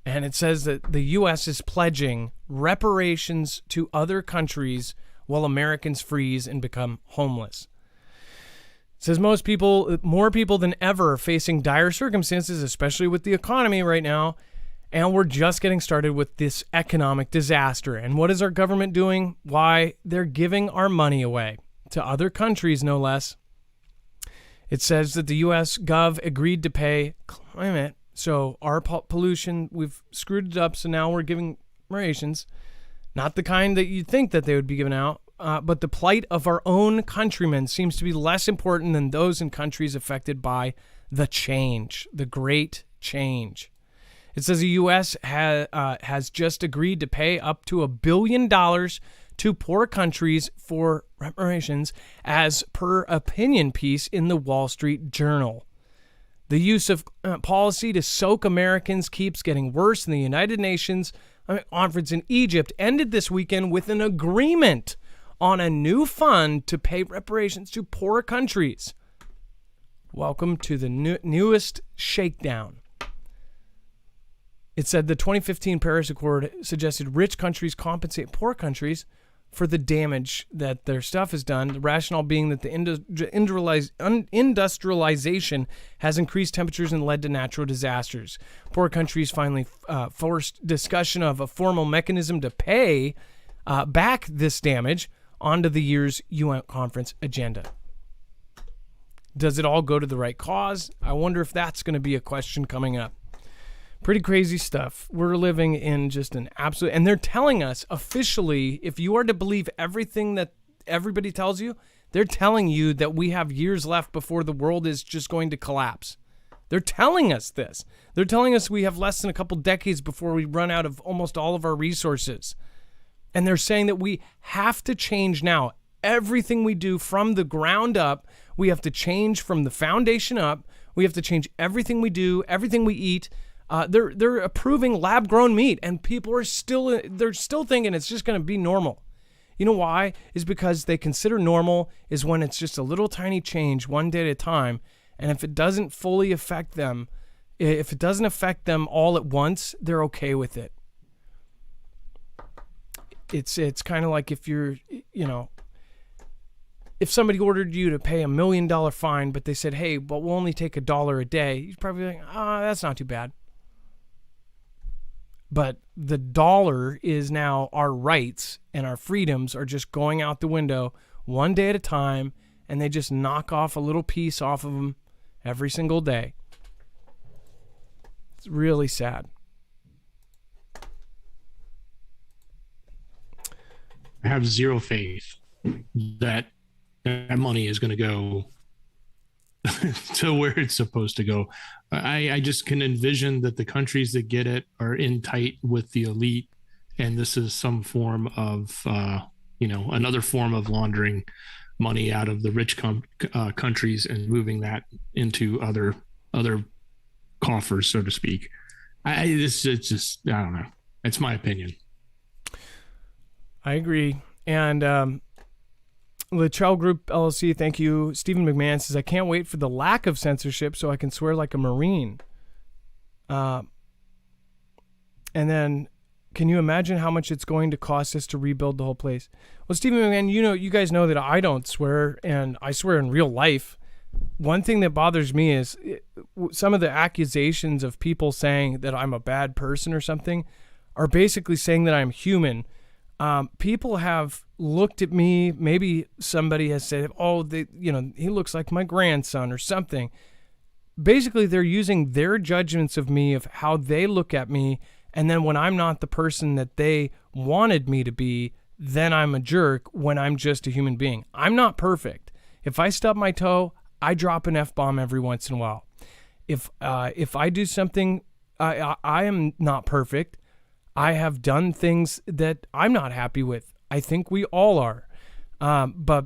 and it says that the U.S. is pledging reparations to other countries while Americans freeze and become homeless. It says more people than ever are facing dire circumstances, especially with the economy right now, and we're just getting started with this economic disaster. And what is our government doing? Why, they're giving our money away to other countries, no less. It says that the U.S. Gov agreed to pay climate, so our pollution, we've screwed it up, so now we're giving reparations, not the kind that you'd think that they would be given out. But the plight of our own countrymen seems to be less important than those in countries affected by the change, the great change. It says the U.S. has just agreed to pay up to $1 billion to poor countries for reparations, as per opinion piece in the Wall Street Journal. The use of policy to soak Americans keeps getting worse, and the United Nations conference in Egypt ended this weekend with an agreement on a new fund to pay reparations to poor countries. Welcome to the newest shakedown. It said the 2015 Paris Accord suggested rich countries compensate poor countries for the damage that their stuff has done, the rationale being that the industrialization has increased temperatures and led to natural disasters. Poor countries finally forced discussion of a formal mechanism to pay back this damage onto the year's UN conference agenda. Does it all go to the right cause? I wonder if that's going to be a question coming up. Pretty crazy stuff. We're living in just an absolute, and they're telling us officially, if you are to believe everything that everybody tells you, they're telling you that we have years left before the world is just going to collapse. They're telling us this. They're telling us we have less than a couple decades before we run out of almost all of our resources. And they're saying that we have to change now. Everything we do from the ground up, we have to change from the foundation up. We have to change everything we do, everything we eat. They're approving lab-grown meat, and people are still thinking it's just going to be normal. You know why? Is because they consider normal is when it's just a little tiny change one day at a time, and if it doesn't fully affect them, if it doesn't affect them all at once, they're okay with it. It's kind of like if you're, if somebody ordered you to pay $1 million fine, but they said, hey, but we'll only take $1 a day, you'd probably be like, that's not too bad. But the dollar is now our rights, and our freedoms are just going out the window one day at a time, and they just knock off a little piece off of them every single day. It's really sad. I have zero faith that money is going to go to where it's supposed to go. I just can envision that the countries that get it are in tight with the elite, and this is some form of, another form of laundering money out of the rich countries and moving that into other coffers, so to speak. I don't know. It's my opinion. I agree. And Lachelle Group LLC, thank you. Stephen McMahon says, I can't wait for the lack of censorship so I can swear like a Marine. And then, can you imagine how much it's going to cost us to rebuild the whole place? Well, Stephen McMahon, you guys know that I don't swear, and I swear in real life. One thing that bothers me is some of the accusations of people saying that I'm a bad person or something are basically saying that I'm human. People have looked at me. Maybe somebody has said, "Oh, he looks like my grandson" or something. Basically, they're using their judgments of me of how they look at me, and then when I'm not the person that they wanted me to be, then I'm a jerk when I'm just a human being. I'm not perfect. If I stub my toe, I drop an F-bomb every once in a while. If I do something, I am not perfect. I have done things that I'm not happy with. I think we all are. But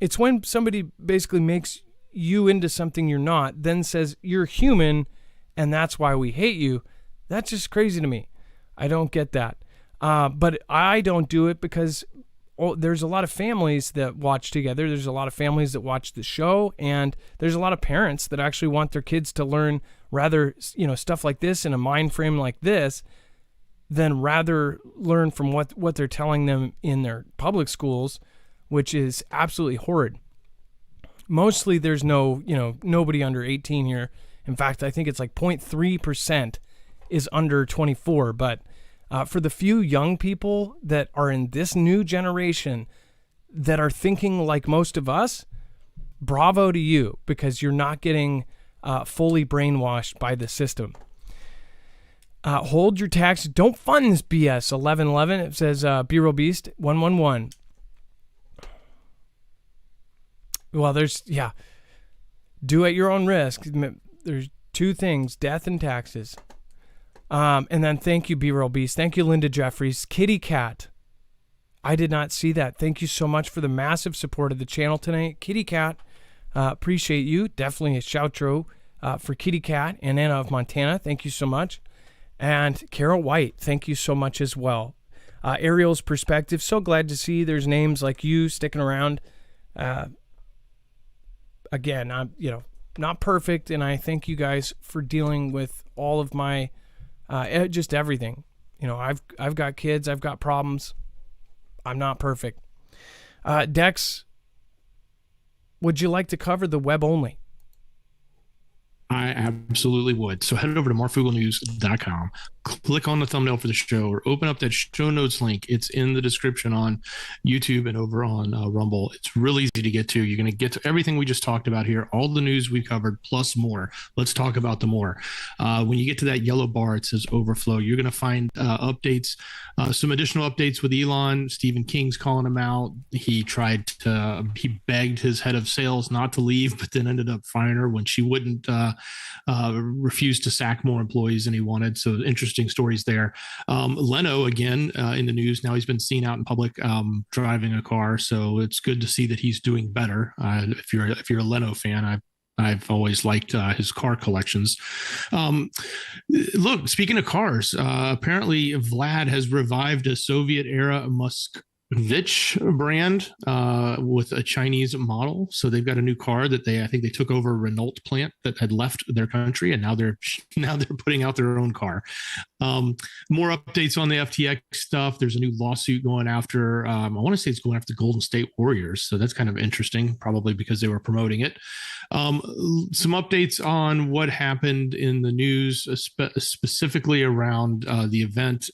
it's when somebody basically makes you into something you're not, then says you're human and that's why we hate you. That's just crazy to me. I don't get that. But I don't do it because there's a lot of families that watch together. There's a lot of families that watch the show, and there's a lot of parents that actually want their kids to learn rather, stuff like this in a mind frame like this, than rather learn from what they're telling them in their public schools, which is absolutely horrid. Mostly there's nobody under 18 here. In fact, I think it's like 0.3% is under 24. But for the few young people that are in this new generation that are thinking like most of us, bravo to you, because you're not getting fully brainwashed by the system. Hold your taxes. Don't fund this BS. 1111. It says B-Roll Beast 111. Well, do at your own risk. There's two things: death and taxes. And then thank you, B-Roll Beast. Thank you, Linda Jeffries. Kitty Cat. I did not see that. Thank you so much for the massive support of the channel tonight. Kitty Cat, appreciate you. Definitely a shoutro for Kitty Cat and Anna of Montana. Thank you so much. And Carol White, thank you so much as well. Ariel's Perspective, so glad to see there's names like you sticking around. Again, I'm not perfect, and I thank you guys for dealing with all of my just everything. I've got kids, I've got problems. I'm not perfect. Dex, would you like to cover the web only? I absolutely would. So head over to marfooglenews.com, click on the thumbnail for the show, or open up that show notes link. It's in the description on YouTube and over on Rumble. It's really easy to get to. You're going to get to everything we just talked about here, all the news we covered, plus more. Let's talk about the more. When you get to that yellow bar, it says overflow. You're going to find updates, some additional updates with Elon. Stephen King's calling him out. He begged his head of sales not to leave, but then ended up firing her when she wouldn't refused to sack more employees than he wanted. So interesting stories there. Leno again in the news. Now he's been seen out in public driving a car, so it's good to see that he's doing better. If you're a Leno fan, I've always liked his car collections. Look, speaking of cars, apparently Vlad has revived a Soviet era Moskvich brand with a Chinese model. So they've got a new car that I think they took over a Renault plant that had left their country, and now they're putting out their own car. More updates on the FTX stuff. There's a new lawsuit going after, I want to say it's going after the Golden State Warriors. So that's kind of interesting, probably because they were promoting it. Some updates on what happened in the news, specifically around the event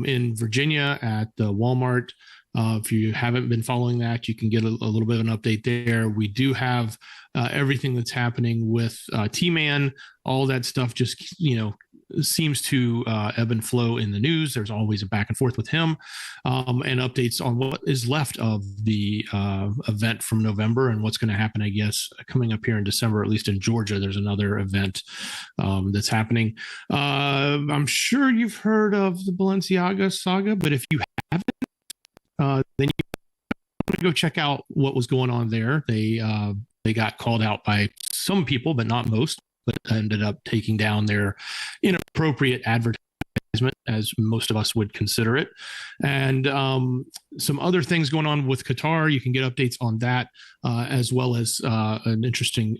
in Virginia at the Walmart. If you haven't been following that, you can get a little bit of an update there. We do have everything that's happening with T-Man. All that stuff just, seems to ebb and flow in the news. There's always a back and forth with him, and updates on what is left of the event from November and what's going to happen, I guess, coming up here in December, at least in Georgia. There's another event that's happening. I'm sure you've heard of the Balenciaga saga, but if you haven't, then you want to go check out what was going on there. They got called out by some people, but not most, but ended up taking down their inappropriate advertisement, as most of us would consider it. And some other things going on with Qatar. You can get updates on that, as well as an interesting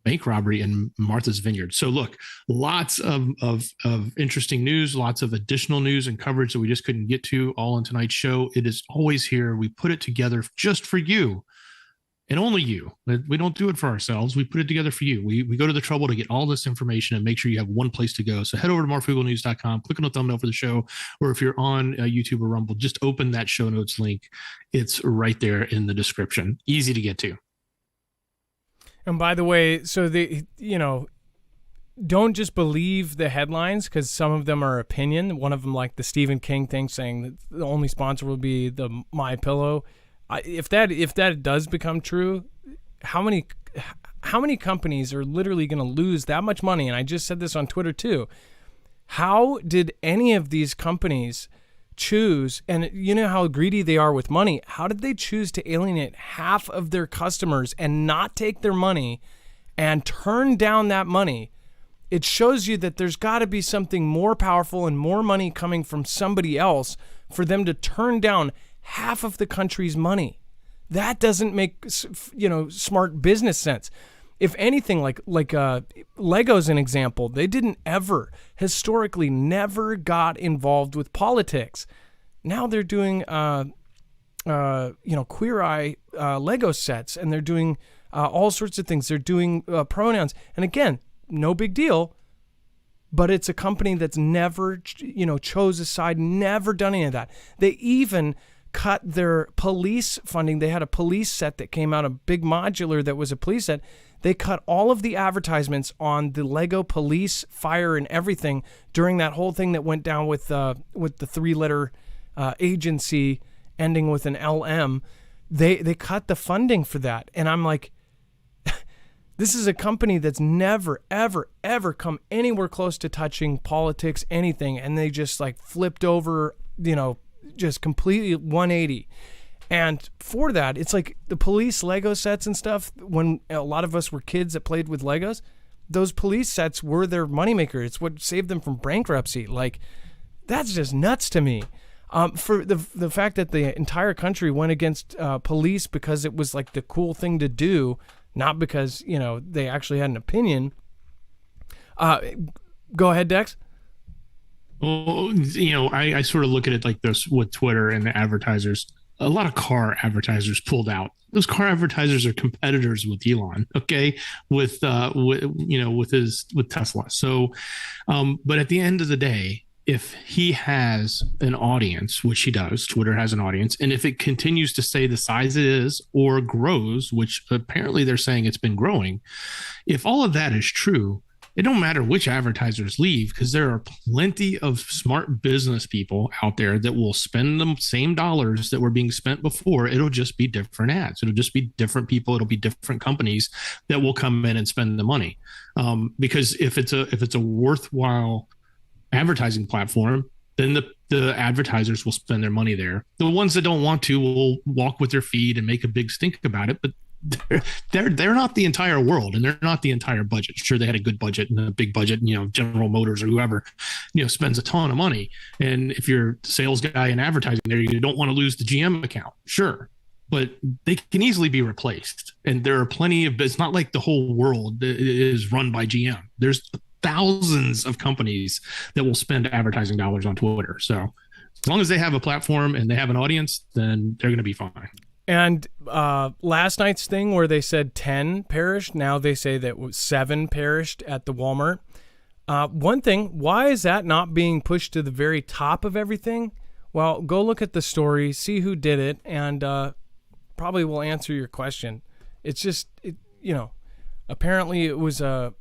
bank robbery in Martha's Vineyard. So look, lots of interesting news, lots of additional news and coverage that we just couldn't get to all in tonight's show. It is always here. We put it together just for you. And only you. We don't do it for ourselves. We put it together for you. We go to the trouble to get all this information and make sure you have one place to go. So head over to marfooglenews.com, click on the thumbnail for the show, or if you're on YouTube or Rumble, just open that show notes link. It's right there in the description. Easy to get to. And by the way, so don't just believe the headlines, because some of them are opinion. One of them, like the Stephen King thing, saying that the only sponsor will be the My Pillow. If that does become true, how many companies are literally going to lose that much money? And I just said this on Twitter too. How did any of these companies choose, and you know how greedy they are with money, how did they choose to alienate half of their customers and not take their money and turn down that money? It shows you that there's got to be something more powerful and more money coming from somebody else for them to turn down half of the country's money. That doesn't make smart business sense. If anything, like Lego's an example. They didn't ever, historically, never got involved with politics. Now they're doing Queer Eye Lego sets, and they're doing all sorts of things. They're doing pronouns, and again, no big deal. But it's a company that's never, chose a side, never done any of that. They even cut their police funding. They had a police set that came out, a big modular that was a police set. They cut all of the advertisements on the Lego police, fire, and everything during that whole thing that went down with the 3-letter agency ending with an LM. They cut the funding for that. And I'm like, this is a company that's never, ever, ever come anywhere close to touching politics, anything. And they just flipped over, just completely 180. And for that, it's like the police Lego sets and stuff. When a lot of us were kids that played with Legos, those police sets were their moneymaker. It's what saved them from bankruptcy. That's just nuts to me. For the fact that the entire country went against police because it was the cool thing to do, not because, they actually had an opinion. Go ahead, Dex. Well, I sort of look at it like this with Twitter and the advertisers. a lot of car advertisers pulled out. Those car advertisers are competitors with Elon, okay, with Tesla. So, but at the end of the day, if he has an audience, which he does, Twitter has an audience, and if it continues to stay the size it is or grows, which apparently they're saying it's been growing, if all of that is true, it don't matter which advertisers leave, because there are plenty of smart business people out there that will spend the same dollars that were being spent before. It'll just be different ads. It'll just be different people. It'll be different companies that will come in and spend the money. Because if it's a worthwhile advertising platform, then the advertisers will spend their money there. The ones that don't want to will walk with their feet and make a big stink about it, but they're not the entire world, and they're not the entire budget. Sure, they had a good budget and a big budget, General Motors or whoever, spends a ton of money. And if you're a sales guy in advertising there, you don't want to lose the GM account. Sure. But they can easily be replaced. And there are plenty of, it's not like the whole world is run by GM. There's thousands of companies that will spend advertising dollars on Twitter. So as long as they have a platform and they have an audience, then they're going to be fine. And last night's thing where they said 10 perished, now they say that 7 perished at the Walmart. One thing, why is that not being pushed to the very top of everything? Well, go look at the story, see who did it, and probably will answer your question. It's just, apparently it was a,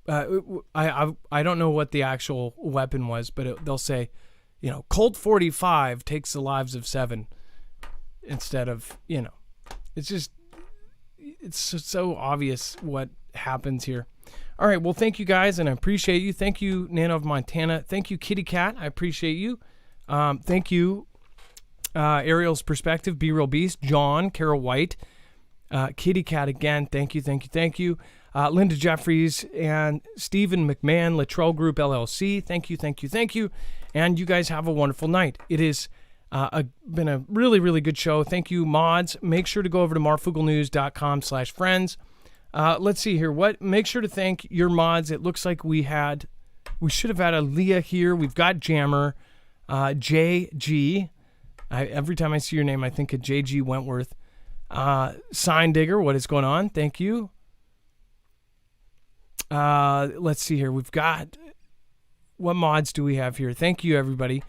I don't know what the actual weapon was, but they'll say, Colt 45 takes the lives of 7. Instead of, it's just, it's so obvious what happens here. All right, well, thank you guys, and I appreciate you. Thank you, Nana of Montana. Thank you, Kitty Cat. I appreciate you. Thank you, Ariel's Perspective, Be Real Beast, John, Carol White, Kitty Cat again. Thank you. Linda Jeffries and Stephen McMahon, Latrell Group LLC. Thank you. And you guys have a wonderful night. It is been a really, really good show. Thank you, mods. Make sure to go over to marfooglenews.com/friends. Let's see here. Make sure to thank your mods. It looks like we should have had a Leah here. We've got Jammer, JG. Every time I see your name, I think of JG Wentworth. Sign Digger, what is going on? Thank you. Let's see here. We've got, what mods do we have here? Thank you, everybody.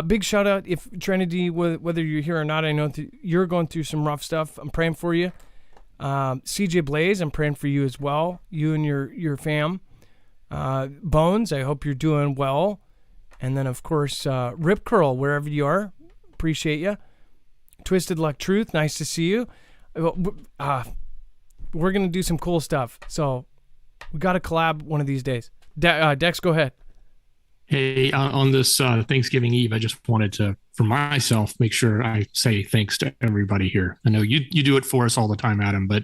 Big shout out, if Trinity, whether you're here or not, I know you're going through some rough stuff. I'm praying for you. CJ Blaze, I'm praying for you as well. You and your fam. Bones, I hope you're doing well. And then, of course, Rip Curl, wherever you are. Appreciate you. Twisted Luck Truth, nice to see you. We're going to do some cool stuff. So we got to collab one of these days. Dex, go ahead. Hey, on this Thanksgiving Eve, I just wanted to, for myself, make sure I say thanks to everybody here. I know you do it for us all the time, Adam, but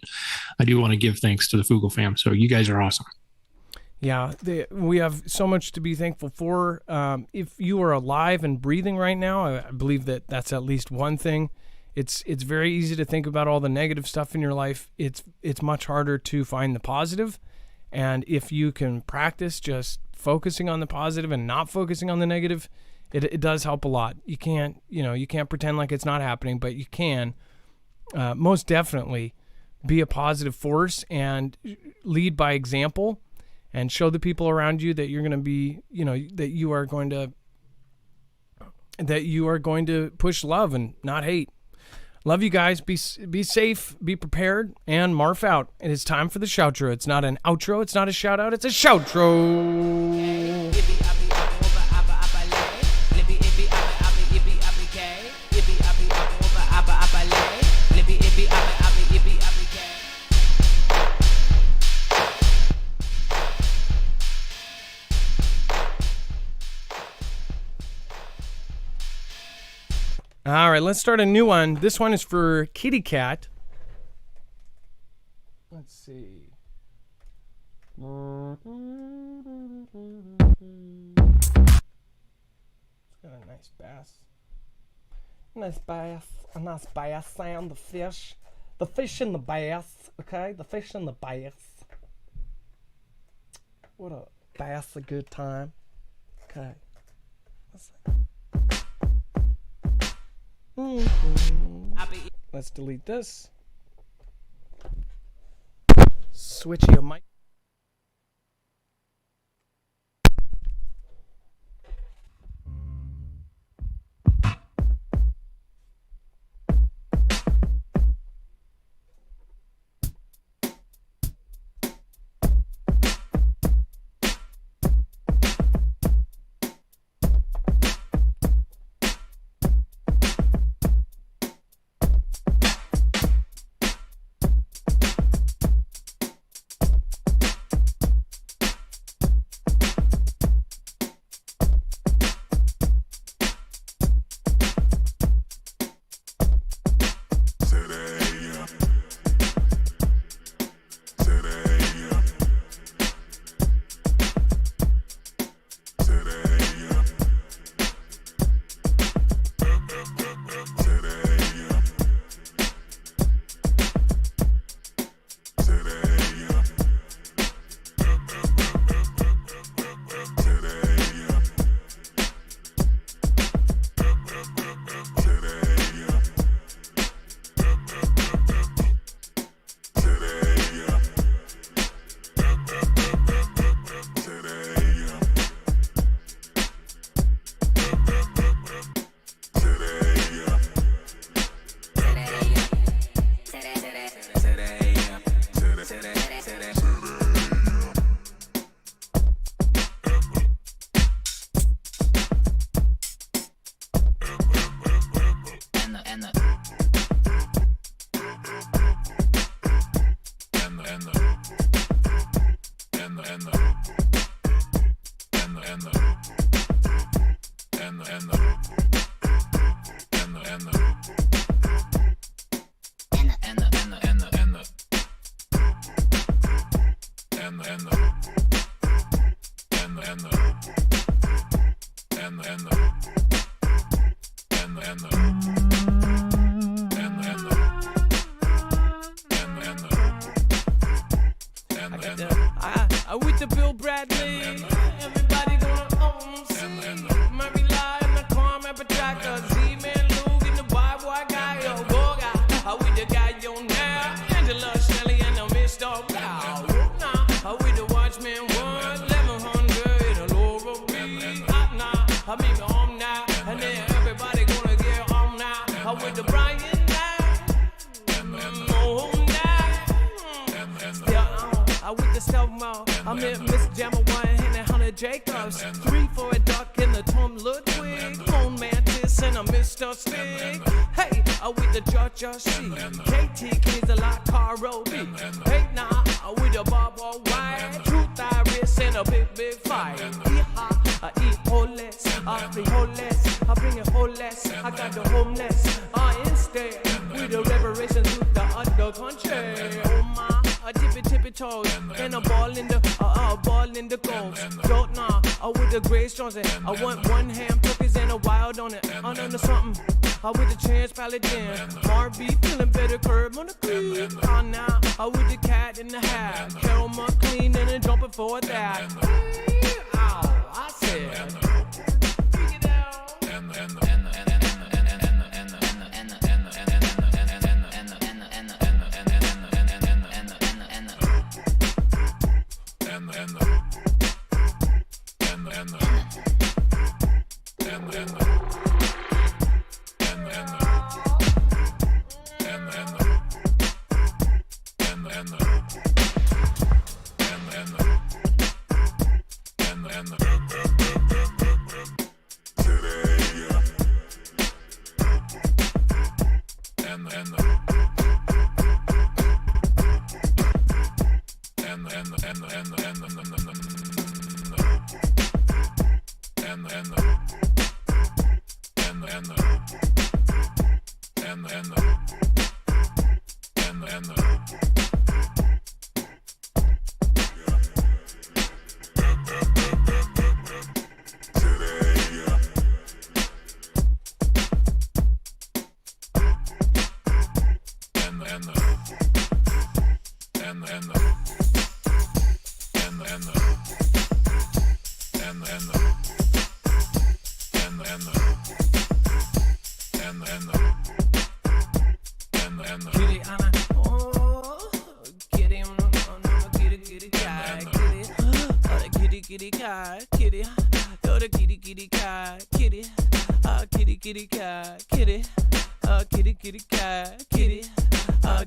I do want to give thanks to the Foogle fam. So you guys are awesome. Yeah, we have so much to be thankful for. If you are alive and breathing right now, I believe that's at least one thing. It's very easy to think about all the negative stuff in your life. It's much harder to find the positive. And if you can practice just focusing on the positive and not focusing on the negative, it does help a lot. You can't pretend like it's not happening, but you can most definitely be a positive force and lead by example and show the people around you that you're going to be, that you are going to push love and not hate. Love you guys. Be safe. Be prepared. And Marf out. It is time for the shoutro. It's not an outro. It's not a shout out. It's a shoutro. All right, let's start a new one. This one is for Kitty Cat. Let's see. It's got a nice bass. A nice bass sound, the fish. The fish and the bass, okay? The fish and the bass. What a bass, a good time. Okay. Let's see. Let's delete this. Switch your mic. With the Bill Bradley, everybody gonna own see. Murray Lie in the car, man, Petraka, Z-Man, Luke in the Bible, I got yo, Boga. With the guy, yo, now, Angela, Shelly, and the Mr. Blau. Now, with the Watchman, 1100, and Laura Reed. Now, I mean, home now, and then everybody gonna get home now. With the Brian with the stealth mode, I met Miss Jammer 1 and 100 Jacobs. 3 for a duck in the Tom Ludwig. Clone Mantis and a Mr. Stig. Hey, with the Judge C. KT Keys a lot, Caro B. Hey, now, with the Bob or White. Truth Iris and a big fight. I eat homeless, I be homeless. I bring it homeless, I got the homeless. Instead, with the reparation to the other country. Oh my. Tippy toes, and a ball in the goals. Don't nah, with the gray stones. I want one ham cookies and a wild on it. Under something, with the chance paladin. Marby feeling better, curb on the creep. Now, with the cat in the hat. Carol McLean and a jumping for that. Ow, I said. And cat, kitty. You're the kitty, kitty cat, kitty. Kitty, kitty cat, kitty. Kitty, kitty cat, kitty.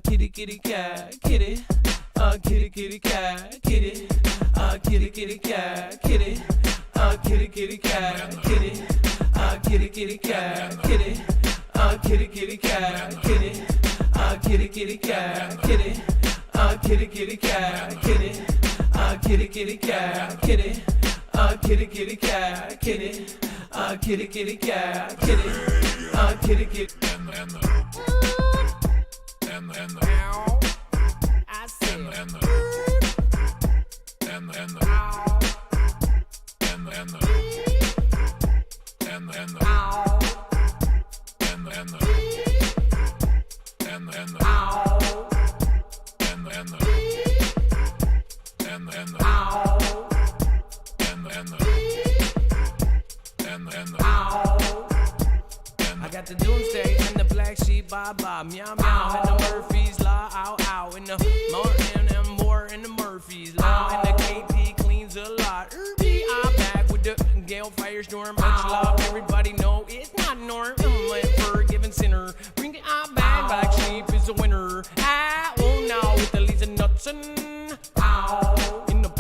Kitty, kitty cat, kitty. Kitty, kitty cat, kitty. Kitty, kitty cat, kitty. Kitty, kitty cat, kitty. Kitty, kitty cat, kitty. Kitty, kitty cat, kitty. Kitty, kitty cat, kitty. Kitty, kitty cat, kitty. Kitty, kitty cat, kitty. Kitty, kitty cat, kitty. Kitty, kitty cat, kitty. Kitty, kitty. And I said. I got the doomsday and the black sheep, bye bye, meow meow, and the Murphys, la ow ow, and the Martin and more and the Murphys, la, and the KT cleans a lot. I'm back with the Gale Firestorm, much love, everybody know it's not norm. Forgiven sinner, bring it on back, black sheep is a winner. Oh now with the leaves and nuts and in the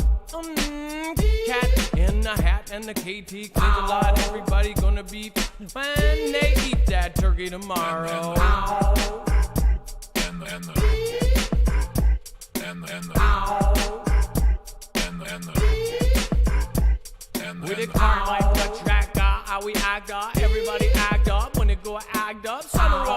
cat in the hat and the KT cleans a lot. Everybody gonna be when they eat that turkey tomorrow. With a car like the track, how we act up, everybody act up when it go act up. Sunrise